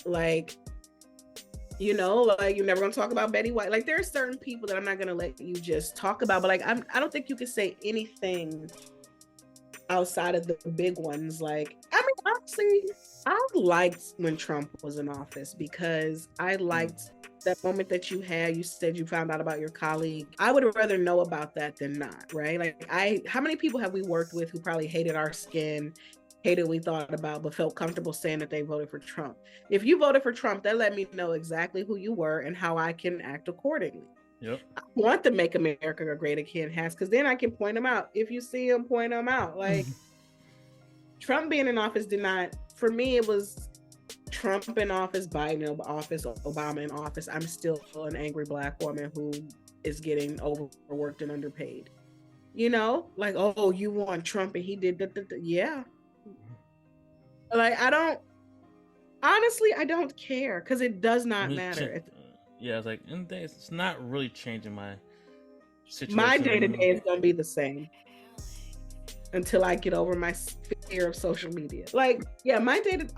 Like, you're never going to talk about Betty White. Like, there are certain people that I'm not going to let you just talk about. But, like, I don't think you can say anything outside of the big ones. Like, I mean, honestly, I liked when Trump was in office because I liked that moment that you said you found out about your colleague. I would rather know about that than not, right? Like, how many people have we worked with who probably hated our skin, hated what we thought about, but felt comfortable saying that they voted for Trump? If you voted for Trump, that let me know exactly who you were and how I can act accordingly. Yep. I want to make America great again, because then I can point them out. If you see them, point them out. Like, Trump being in office did not, for me, it was Trump in office, Biden in office, Obama in office. I'm still an angry Black woman who is getting overworked and underpaid. Like, oh, you want Trump and he did that. Yeah. Like, I don't care, because it does not matter. Yeah, it's like, it's not really changing my situation. My day-to-day is going to be the same until I get over my fear of social media. Like, yeah,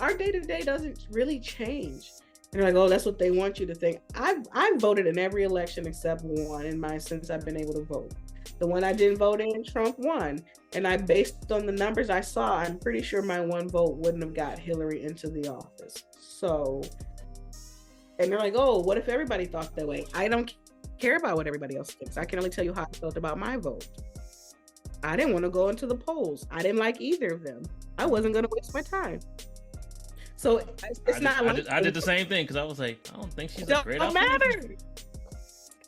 our day-to-day doesn't really change. And like, oh, that's what they want you to think. I've voted in every election except one since I've been able to vote. The one I didn't vote in, Trump won. And based on the numbers I saw, I'm pretty sure my one vote wouldn't have got Hillary into the office. So, and they're like, oh, what if everybody thought that way? I don't care about what everybody else thinks. I can only tell you how I felt about my vote. I didn't want to go into the polls. I didn't like either of them. I wasn't going to waste my time. So it's not like I did the same thing, because I was like, I don't think she's a great option. Don't matter.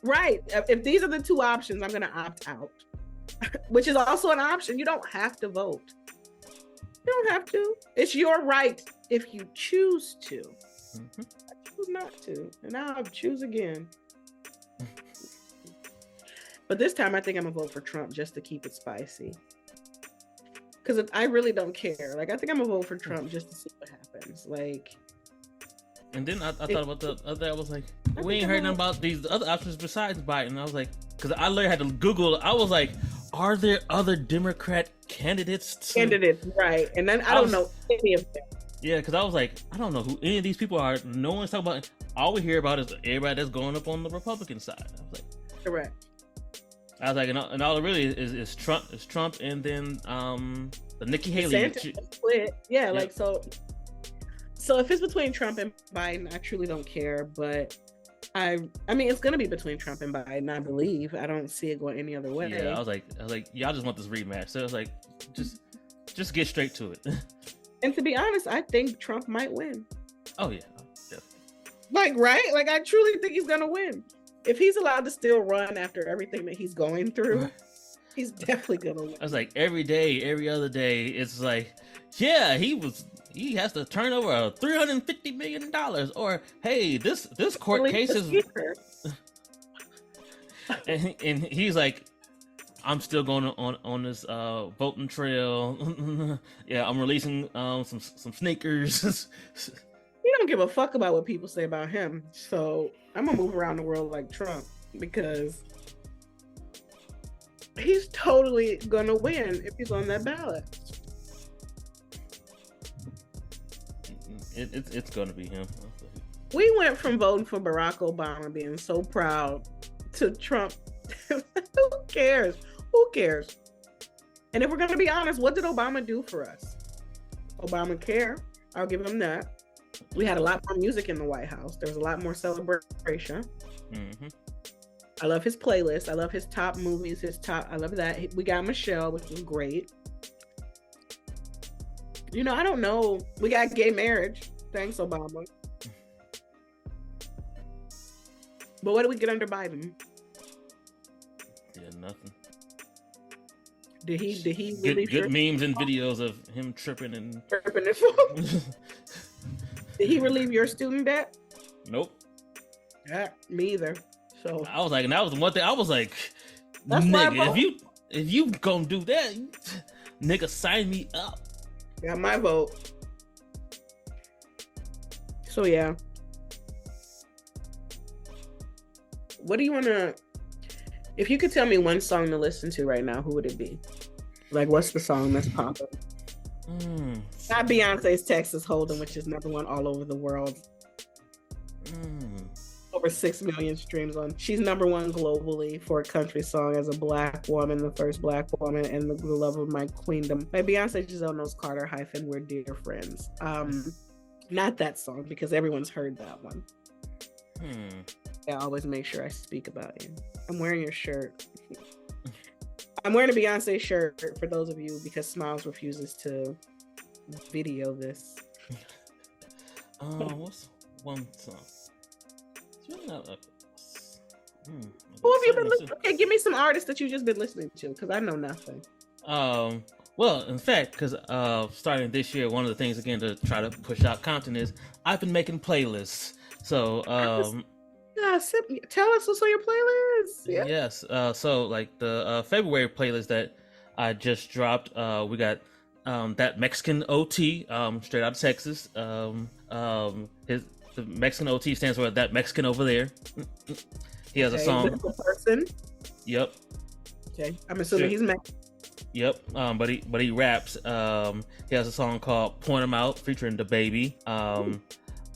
Right. If these are the two options, I'm going to opt out, which is also an option. You don't have to vote. You don't have to. It's your right if you choose to. I choose not to. And now I'll choose again. But this time I think I'm going to vote for Trump just to keep it spicy. Because I really don't care. Like, I think I'm going to vote for Trump just to see what happens. Like, and then I thought about the other. I was like, we ain't heard nothing about these other options besides Biden. I was like, because I literally had to Google. I was like, are there other Democrat candidates? Right? And then I don't know any of them. Yeah, because I was like, I don't know who any of these people are. No one's talking about. All we hear about is everybody that's going up on the Republican side. I was like, correct. I was like, and all it really is Trump, and then the Nikki Haley. DeSantis split. Yeah, like so. So if it's between Trump and Biden, I truly don't care. But I mean, it's gonna be between Trump and Biden. I believe. I don't see it going any other way. Yeah, I was like, y'all just want this rematch. So I was like, just get straight to it. And to be honest, I think Trump might win. Oh yeah, definitely. Like, right? Like, I truly think he's gonna win. If he's allowed to still run after everything that he's going through, he's definitely gonna win. I was like, every day, every other day, it's like, yeah, he has to turn over $350 million, or hey, this court case is, and he's like, I'm still going on this voting trail. Yeah, I'm releasing some sneakers. He don't give a fuck about what people say about him. So I'm gonna move around the world like Trump, because he's totally gonna win if he's on that ballot. It's gonna be him. We went from voting for Barack Obama being so proud to Trump. Who cares? Who cares? And if we're gonna be honest, what did Obama do for us? Obamacare, I'll give him that. We had a lot more music in the White House. There was a lot more celebration. Mm-hmm. I love his playlist. I love his top movies. I love that. We got Michelle, which was great. You know, I don't know. We got gay marriage. Thanks, Obama. But what did we get under Biden? Yeah, nothing. Did he good memes and videos of him tripping and Did he relieve your student debt? Nope. Yeah, me either. So I was like, and that was the one thing I was like, that's nigga, if you gonna do that, nigga, sign me up. Got my vote. So yeah. What do you wanna? If you could tell me one song to listen to right now, who would it be? Like, what's the song that's popping? Not Beyonce's Texas Hold'em, which is number one all over the world. Over 6 million streams on. She's number one globally for a country song as a Black woman, the first Black woman, and the love of my queendom. By Beyonce, Giselle Knowles Carter - We're Dear Friends. Not that song, because everyone's heard that one. I always make sure I speak about you. I'm wearing your shirt. I'm wearing a Beyonce shirt for those of you, because Smilez refuses to video this. What's one song? It's really not like. Who have you been listening? Okay, give me some artists that you've just been listening to, because I know nothing. Well, in fact, because starting this year, one of the things again to try to push out content is I've been making playlists. So tell us what's on your playlist. Yeah. Yes. So like the February playlist that I just dropped, we got that Mexican OT, straight out of Texas. The Mexican OT stands for that Mexican over there. He has a song. Person. Yep. Okay, I'm assuming he's Mexican. Yep. But he raps. He has a song called "Point 'Em Out" featuring the Baby.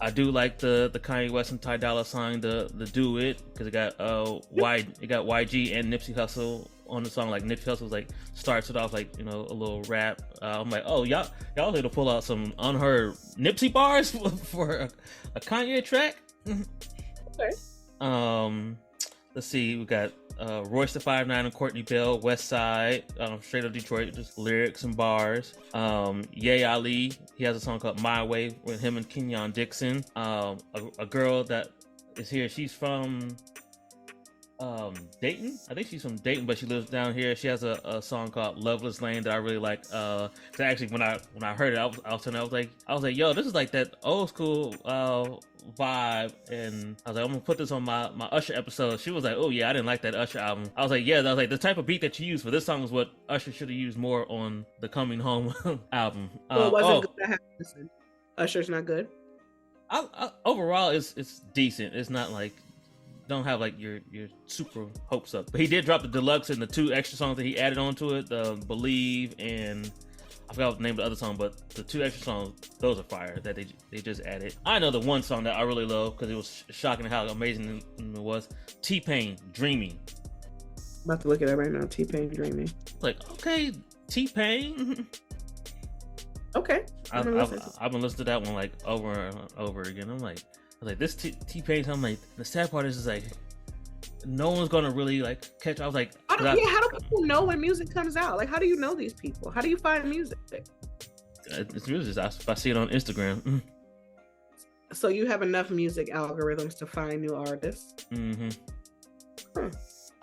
I do like the Kanye West and Ty Dolla $ign the Do It, because it got YG and Nipsey Hussle on the song. Like Nipsey Hussle's like starts it off like, you know, a little rap. I'm like, oh, y'all need to pull out some unheard Nipsey bars for a Kanye track. Okay. Let's see, we got Royce the 5'9" and Courtney Bell, West Side, straight up Detroit, just lyrics and bars. Ye Ali, he has a song called My Way with him and Kenyon Dixon. A girl that is here, she's from Dayton. I think she's from Dayton, but she lives down here. She has a song called Loveless Lane that I really like. So actually, when I heard it, I was like, yo, this is like that old school vibe. And I was like, I'm gonna put this on my Usher episode. She was like, oh yeah, I didn't like that Usher album. I was like, yeah, the type of beat that you use for this song is what Usher should have used more on the Coming Home album. Well, it wasn't good. I have to listen. Usher's not good. Overall, it's decent. It's not like, don't have like your super hopes up. But he did drop the deluxe and the 2 extra songs that he added onto it, Believe and I forgot what the name of the other song, but the 2 extra songs, those are fire that they just added. I know the one song that I really love because it was shocking how amazing it was. T-Pain, Dreaming. I'm about to look at it right now. T-Pain, Dreaming. Like, okay, T-Pain. Okay. I've been listening to that one like over and over again. I was like this T-Pain. I'm like, the sad part is like no one's gonna really like catch. I was like, how do people know when music comes out? Like, how do you know these people? How do you find music? It's really just if I see it on Instagram. So you have enough music algorithms to find new artists. Mm-hmm.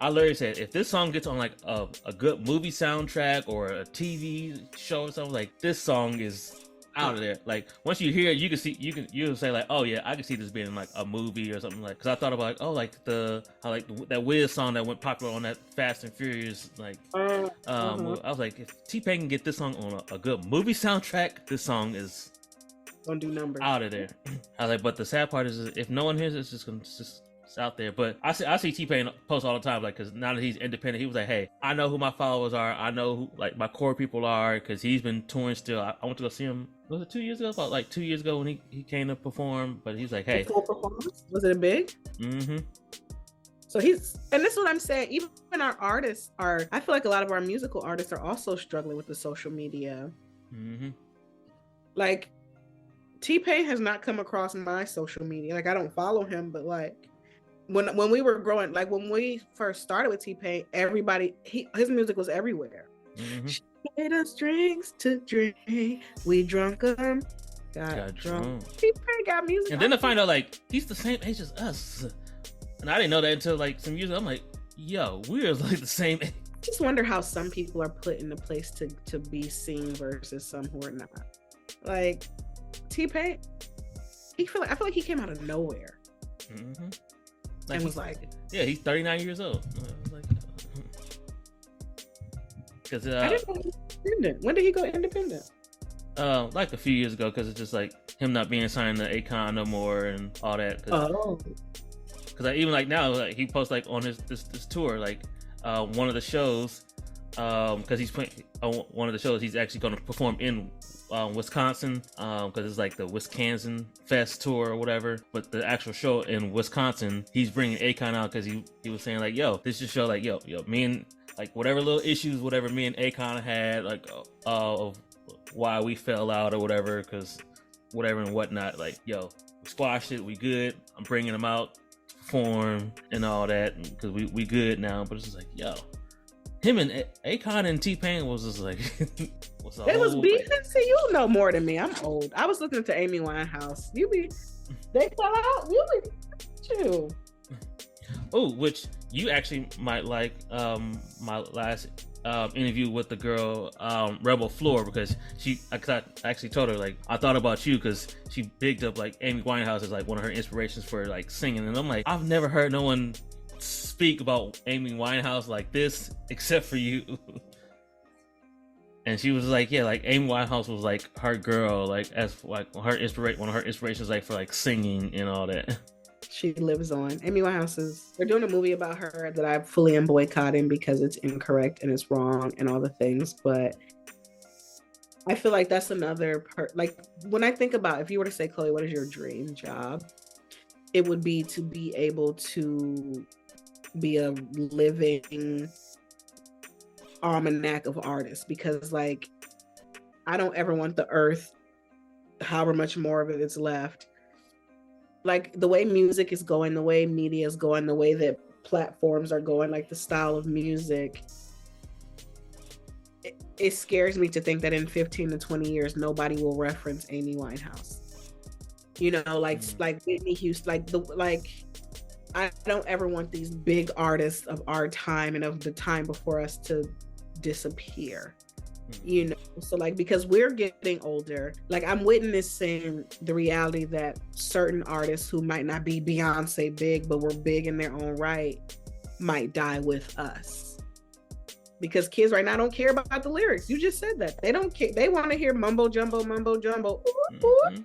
I literally said, if this song gets on like a good movie soundtrack or a TV show or something, like this song is out of there. Like once you hear it, you can say like, oh yeah, I can see this being like a movie or something. Like, because I thought about like, that Wiz song that went popular on that Fast and Furious I was like, if T-Pain can get this song on a good movie soundtrack, this song is gonna do numbers out of there. I was like, but the sad part is if no one hears it, it's it's out there. But I see T-Pain post all the time, like, because now that he's independent, he was like, hey, I know who my followers are, I know who like my core people are, because he's been touring still. I went to go see him, was it 2 years ago? About like 2 years ago when he came to perform. But he's like, hey, full performance, was it a big? Mm-hmm. So and this is what I'm saying, even our artists are, I feel like a lot of our musical artists are also struggling with the social media. Mm-hmm. Like T-Pain has not come across my social media. Like, I don't follow him, but like when we were growing, like when we first started with T-Pain, his music was everywhere. Mm-hmm. She made us drinks to drink, we drunk them, got drunk. T-Pain got music. And then to find out like he's the same age as us, and I didn't know that until like some years ago. I'm like, yo, we're like the same age. I just wonder how some people are put in a place to be seen versus some who are not. Like T-Pain, I feel like he came out of nowhere. Mm-hmm. Like, and was like, yeah, he's 39 years old. I was like, because I didn't know he was independent. When did he go independent? Like a few years ago, because it's just like him not being signed to Akon no more and all that. Because even like now, like he posts like on this tour, like one of the shows, because he's playing one of the shows, he's actually going to perform in Wisconsin, because it's like the Wisconsin Fest tour or whatever. But the actual show in Wisconsin, he's bringing Akon out because he was saying like, yo, this just show like, yo, me and like whatever little issues, whatever me and Akon had, like of why we fell out or whatever, because whatever and whatnot, like, yo, we squashed it, we good. I'm bringing him out, perform and all that, because we good now. But it's just like, yo, him and Akon and T-Pain was just like, they was beefing. See, you know more than me. I'm old. I was listening to Amy Winehouse. They fell out. You be too. Oh, which you actually might like my last interview with the girl Rebel Floor, because I actually told her like I thought about you because she bigged up like Amy Winehouse as like one of her inspirations for like singing, and I'm like, I've never heard no one speak about Amy Winehouse like this except for you. And she was like, yeah, like Amy Winehouse was like her girl, like as like one of her inspirations, like for like singing and all that. She lives on. Amy Winehouse they're doing a movie about her that I fully am boycotting because it's incorrect and it's wrong and all the things. But I feel like that's another like when I think about, if you were to say, Chloe, what is your dream job? It would be to be able to be a living almanac of artists, because like I don't ever want the earth, however much more of it is left, like the way music is going, the way media is going, the way that platforms are going, like the style of music, it scares me to think that in 15 to 20 years nobody will reference Amy Winehouse, you know, like Whitney Houston, like I don't ever want these big artists of our time and of the time before us to disappear, you know. So like, because we're getting older, like I'm witnessing the reality that certain artists who might not be Beyonce big but were big in their own right might die with us, because kids right now don't care about the lyrics. You just said that. They don't care. They want to hear mumbo jumbo. Ooh.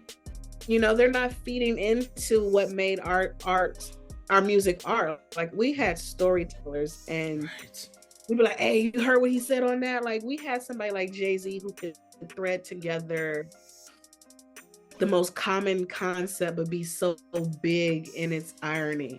You know, they're not feeding into what made our music art. Like we had storytellers, and we'd be like, hey, you heard what he said on that? Like we had somebody like Jay-Z who could thread together the most common concept but be so big in its irony.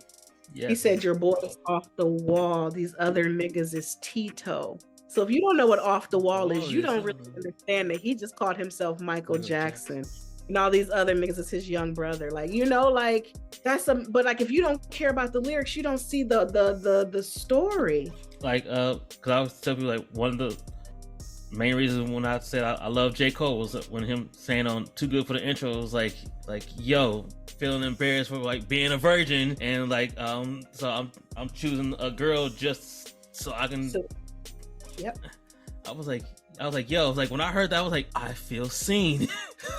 Yes. He said, your boy's off the wall, these other niggas is Tito. So if you don't know what Off the Wall is, Oh, you yes, don't I really know. understand that he just called himself Michael Michael Jackson. And all these other niggas is his young brother. Like, you know, like that's some, but like if you don't care about the lyrics, you don't see the story. Like, cause I was telling you, like, one of the main reasons when I said I love J. Cole was when him saying on Too Good for the Intro, it was like, yo, feeling embarrassed for like being a virgin, and like, so I'm choosing a girl just so I can. Yep. I was like, yo, I was like, when I heard that, I was like, I feel seen.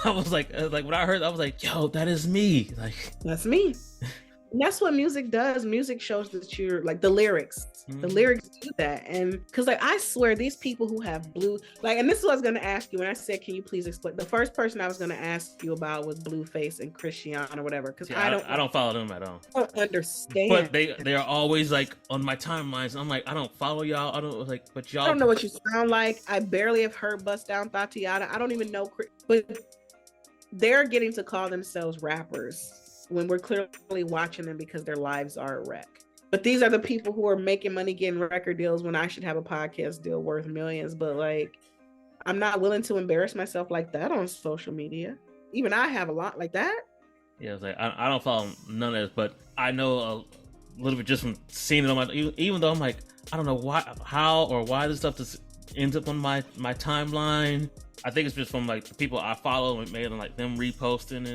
I was like, when I heard that, I was like, yo, that is me. Like, that's me. And that's what music does. Music shows that you're like the lyrics. The lyrics do that. And because like I swear these people who have blue, like, and this is what I was gonna ask you when I said, can you please explain? The first person I was gonna ask you about was Blueface and Christian or whatever. Because I don't follow them at all. I don't understand. But they are always like on my timelines. I'm like, I don't follow y'all. I don't like, but y'all. I don't know what you sound like. I barely have heard Bust Down Tatiana. I don't even know, but they're getting to call themselves rappers when we're clearly watching them because their lives are a wreck. But these are the people who are making money getting record deals when I should have a podcast deal worth millions. But like, I'm not willing to embarrass myself like that on social media. Even I have a lot like that. Yeah, it's like I don't follow none of this, but I know a little bit just from seeing it on my. Even though I'm like, I don't know why this stuff just ends up on my timeline. I think it's just from like the people I follow and maybe like them reposting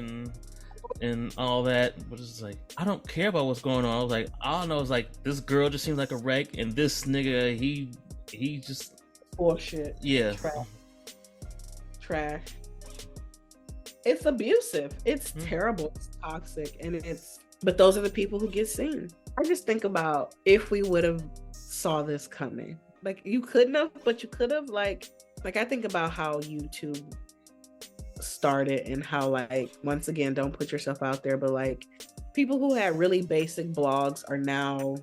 and all that, but it's like I don't care about what's going on. I was like, all I know is like this girl just seems like a wreck, and this nigga he just bullshit. Yeah, trash. It's abusive. It's terrible. It's toxic, and but those are the people who get seen. I just think about if we would have saw this coming. Like you couldn't have, but you could have. Like I think about how YouTube started and how like once again, don't put yourself out there, but like people who had really basic blogs are now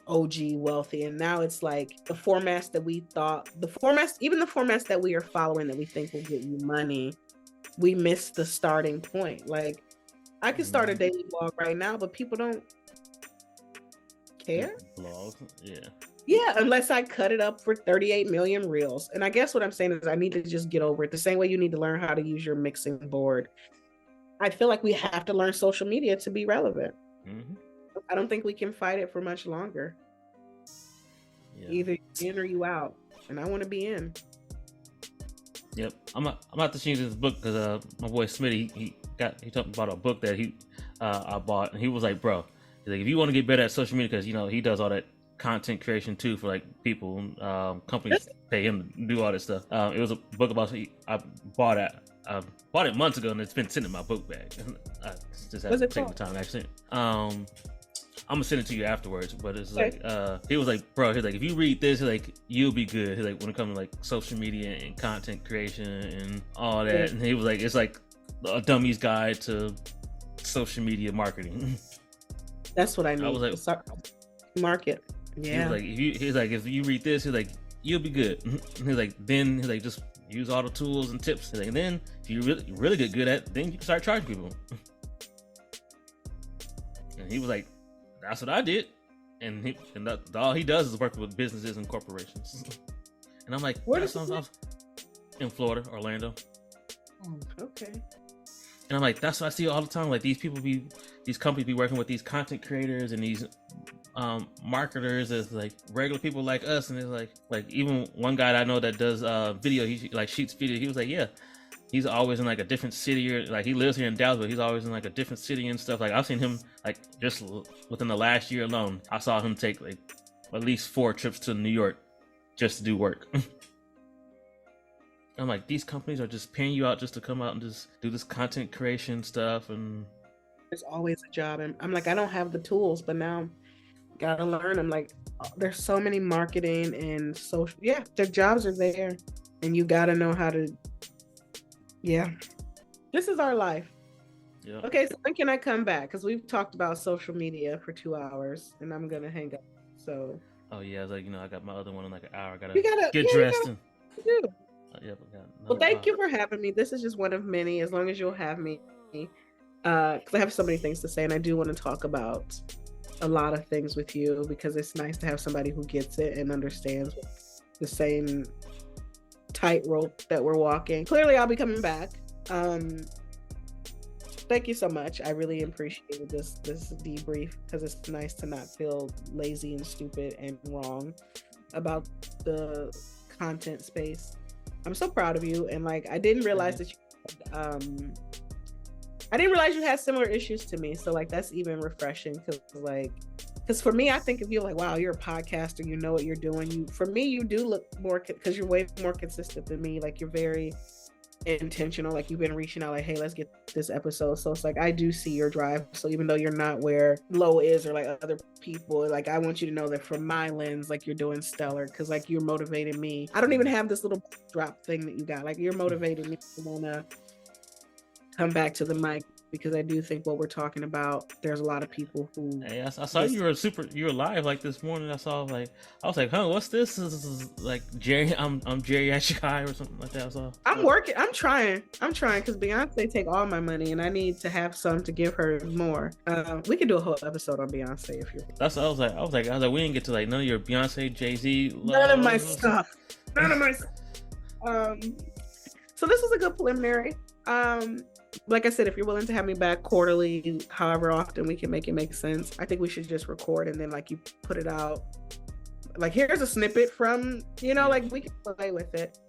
OG wealthy, and now it's like the formats that we thought the formats that we are following that we think will get you money, we missed the starting point. Like I could start a daily blog right now, but people don't care. Blog, yeah, unless I cut it up for 38 million reels. And I guess what I'm saying is I need to just get over it. The same way you need to learn how to use your mixing board. I feel like we have to learn social media to be relevant. Mm-hmm. I don't think we can fight it for much longer. Yeah. Either you in or you out. And I want to be in. Yep. I'm about to change this book because my boy Smitty, he talked about a book that I bought, and he was like, bro, he's like, if you want to get better at social media, because, you know, he does all that content creation too for like people, companies pay him to do all this stuff. It was a book about, I bought it months ago, and it's been sitting in my book bag. I just haven't taken the time actually. I'm gonna send it to you afterwards, but it's like he was like, bro, he's like, if you read this, he's like, you'll be good. He's like, when it comes to like social media and content creation and all that, and he was like, it's like a dummy's guide to social media marketing. That's what I need. I was like, market. Yeah. He's like, if you read this, he's like, you'll be good. He's like, just use all the tools and tips. He's like, and then if you really get good at it, then you can start charging people. And he was like, that's what I did. And all he does is work with businesses and corporations. And I'm like, where is in Florida, Orlando. Oh, okay. And I'm like, that's what I see all the time. Like these companies be working with these content creators and these marketers as like regular people like us. And it's like even one guy that I know that does video, he like shoots video. He was like, yeah, he's always in like a different city, or like he lives here in Dallas, but he's always in like a different city and stuff. Like I've seen him like just within the last year alone, I saw him take like at least 4 trips to New York just to do work. I'm like, these companies are just paying you out just to come out and just do this content creation stuff. And there's always a job. And I'm like, I don't have the tools, but now gotta learn. I'm like, there's so many marketing and social. Yeah, the jobs are there, and you gotta know how to. Yeah, this is our life. Yeah. Okay, so when can I come back? Because we've talked about social media for 2 hours, and I'm gonna hang up. So. Oh yeah, I was like, I got my other one in like an hour. I gotta get dressed. Well, thank you for having me. This is just one of many, as long as you'll have me, because I have so many things to say, and I do want to talk about a lot of things with you, because it's nice to have somebody who gets it and understands the same tightrope that we're walking. Clearly, I'll be coming back. Thank you so much. I really appreciated this debrief because it's nice to not feel lazy and stupid and wrong about the content space. I'm so proud of you, and like I didn't realize that you had similar issues to me. So like that's even refreshing because for me, I think if you're like, wow, you're a podcaster, you know what you're doing. For me, you do look more because you're way more consistent than me. Like you're very intentional. Like you've been reaching out, like, hey, let's get this episode. So it's like I do see your drive. So even though you're not where Lo is or like other people, like I want you to know that from my lens, like you're doing stellar because like you're motivating me. I don't even have this little drop thing that you got. Like you're motivating me to wanna come back to the mic. Because I do think what we're talking about, there's a lot of people who. Hey, I saw you were live like this morning. I was like, huh, what's this? This is like Jerry. I'm geriatric high or something like that. I'm working. I'm trying because Beyonce take all my money, and I need to have some to give her more. We could do a whole episode on Beyonce if you're. That's what I was like, we didn't get to like none of your Beyonce, Jay-Z. None of my stuff. So this was a good preliminary. Like I said, if you're willing to have me back quarterly, however often we can make it make sense, I think we should just record and then like you put it out. Like here's a snippet from, like we can play with it.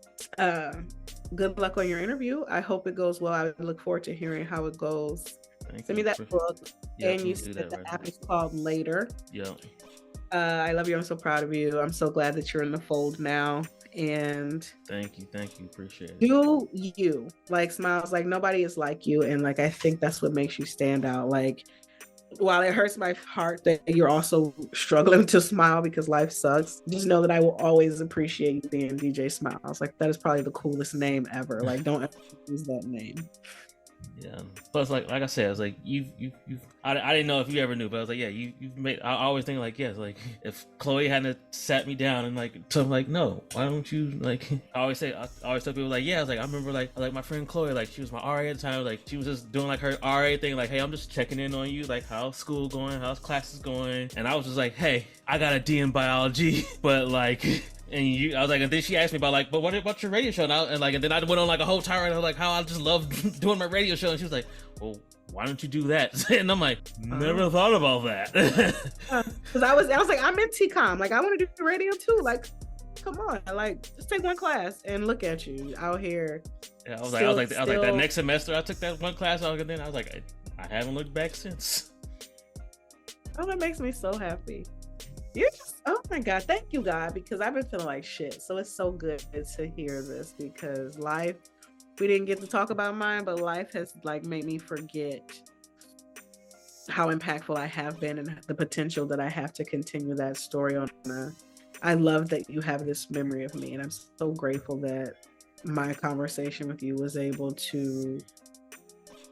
Good luck on your interview. I hope it goes well. I look forward to hearing how it goes. Send me that book. And you said the app is called Later. Yeah. I love you. I'm so proud of you. I'm so glad that you're in the fold now. And thank you, appreciate it. Do you like Smilez? Like nobody is like you, and like I think that's what makes you stand out. Like while it hurts my heart that you're also struggling to smile because life sucks, just know that I will always appreciate you being DJ Smilez. Like that is probably the coolest name ever. Like don't ever use that name. Yeah. Plus, like I said, it's like you've I didn't know if you ever knew, but I was like, yeah, you've made. I always think like, yes, like if Chloe hadn't sat me down and like, so I'm like, no, why don't you like? I always tell people like, yeah, I was like, I remember like my friend Chloe, like she was my RA at the time, like she was just doing like her RA thing, like, hey, I'm just checking in on you, like how's school going, how's classes going, and I was just like, hey, I got a D in biology, but like. And I was like, and then she asked me about like, but what about your radio show now? And then I went on like a whole tirade of like how I just love doing my radio show. And she was like, well, why don't you do that? And I'm like, never thought about that. Because I was like, I'm in TCOM. Like I want to do the radio too. Like, come on, like just take one class and look at you out here. Yeah, I was like that next semester I took that one class, and then I was like, I haven't looked back since. Oh, that makes me so happy. You're just, oh my God, thank you, God, because I've been feeling like shit. So it's so good to hear this because life, we didn't get to talk about mine, but life has like made me forget how impactful I have been and the potential that I have to continue that story on. I love that you have this memory of me, and I'm so grateful that my conversation with you was able to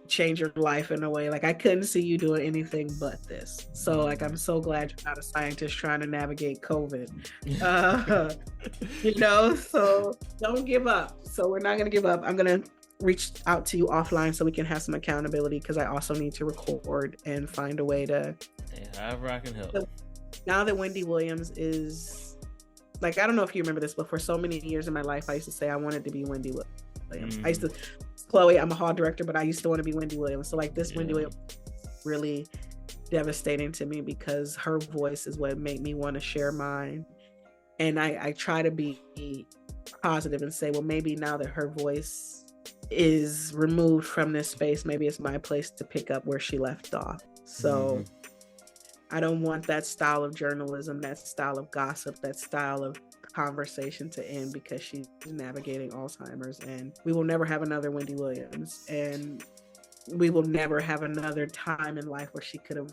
change your life in a way. Like I couldn't see you doing anything but this. So like I'm so glad you're not a scientist trying to navigate COVID. So don't give up. So we're not gonna give up. I'm gonna reach out to you offline so we can have some accountability because I also need to record and find a way to however I can help. Now that Wendy Williams is like, I don't know if you remember this, but for so many years in my life I used to say I wanted to be Wendy Williams. I used to Chloe, I'm a hall director, but I used to want to be Wendy Williams. So like this Wendy Williams really devastating to me because her voice is what made me want to share mine. And I try to be positive and say, well, maybe now that her voice is removed from this space, maybe it's my place to pick up where she left off. So I don't want that style of journalism, that style of gossip, that style of conversation to end because she's navigating Alzheimer's, and we will never have another Wendy Williams, and we will never have another time in life where she could have,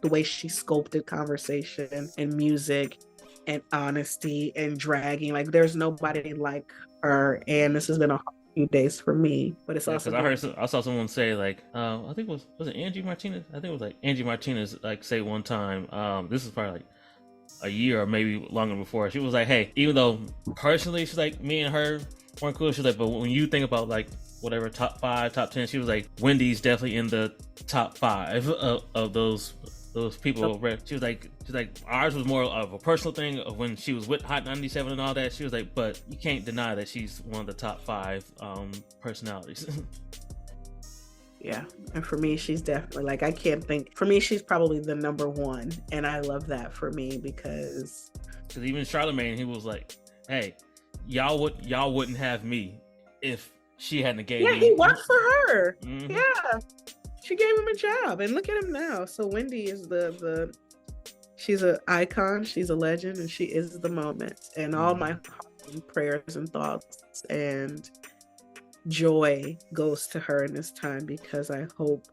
the way she sculpted conversation and music and honesty and dragging, like there's nobody like her. And this has been a few days for me, but it's also I saw someone say like I think was it Angie Martinez? I think it was like Angie Martinez like say one time, this is probably like a year or maybe longer before, she was like, hey, even though personally she's like me and her weren't cool, she's like, but when you think about like whatever top 5, top 10, she was like, Wendy's definitely in the top 5 of those those people. She was like ours was more of a personal thing of when she was with Hot 97 and all that. She was like, but you can't deny that she's one of the top 5 personalities. Yeah, and for me, she's definitely like, I can't think. For me, she's probably the number 1, and I love that for me because even Charlemagne, he was like, hey, y'all wouldn't have me if she hadn't gave me. Yeah, he worked for her. Mm-hmm. Yeah, she gave him a job, and look at him now. So Wendy is she's an icon, she's a legend, and she is the moment. And all my prayers and thoughts and joy goes to her in this time, because I hope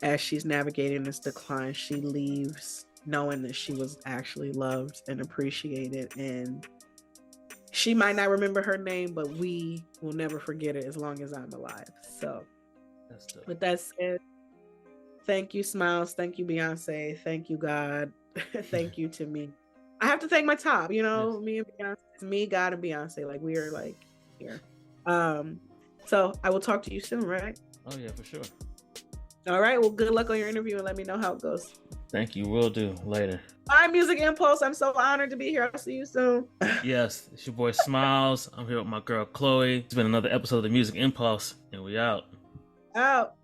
as she's navigating this decline, she leaves knowing that she was actually loved and appreciated. And she might not remember her name, but we will never forget it as long as I'm alive. So with that said, thank you, Smilez. Thank you, Beyonce. Thank you, God. Thank you to me. I have to thank my top, me and Beyonce. It's me, God, and Beyonce. Like, we are like here. So I will talk to you soon, right? Oh yeah, for sure. All right. Well, good luck on your interview, and let me know how it goes. Thank you. Will do. Later. Bye, Music Impulse. I'm so honored to be here. I'll see you soon. Yes, it's your boy Smilez. I'm here with my girl Chloe. It's been another episode of the Music Impulse, and we out. Out.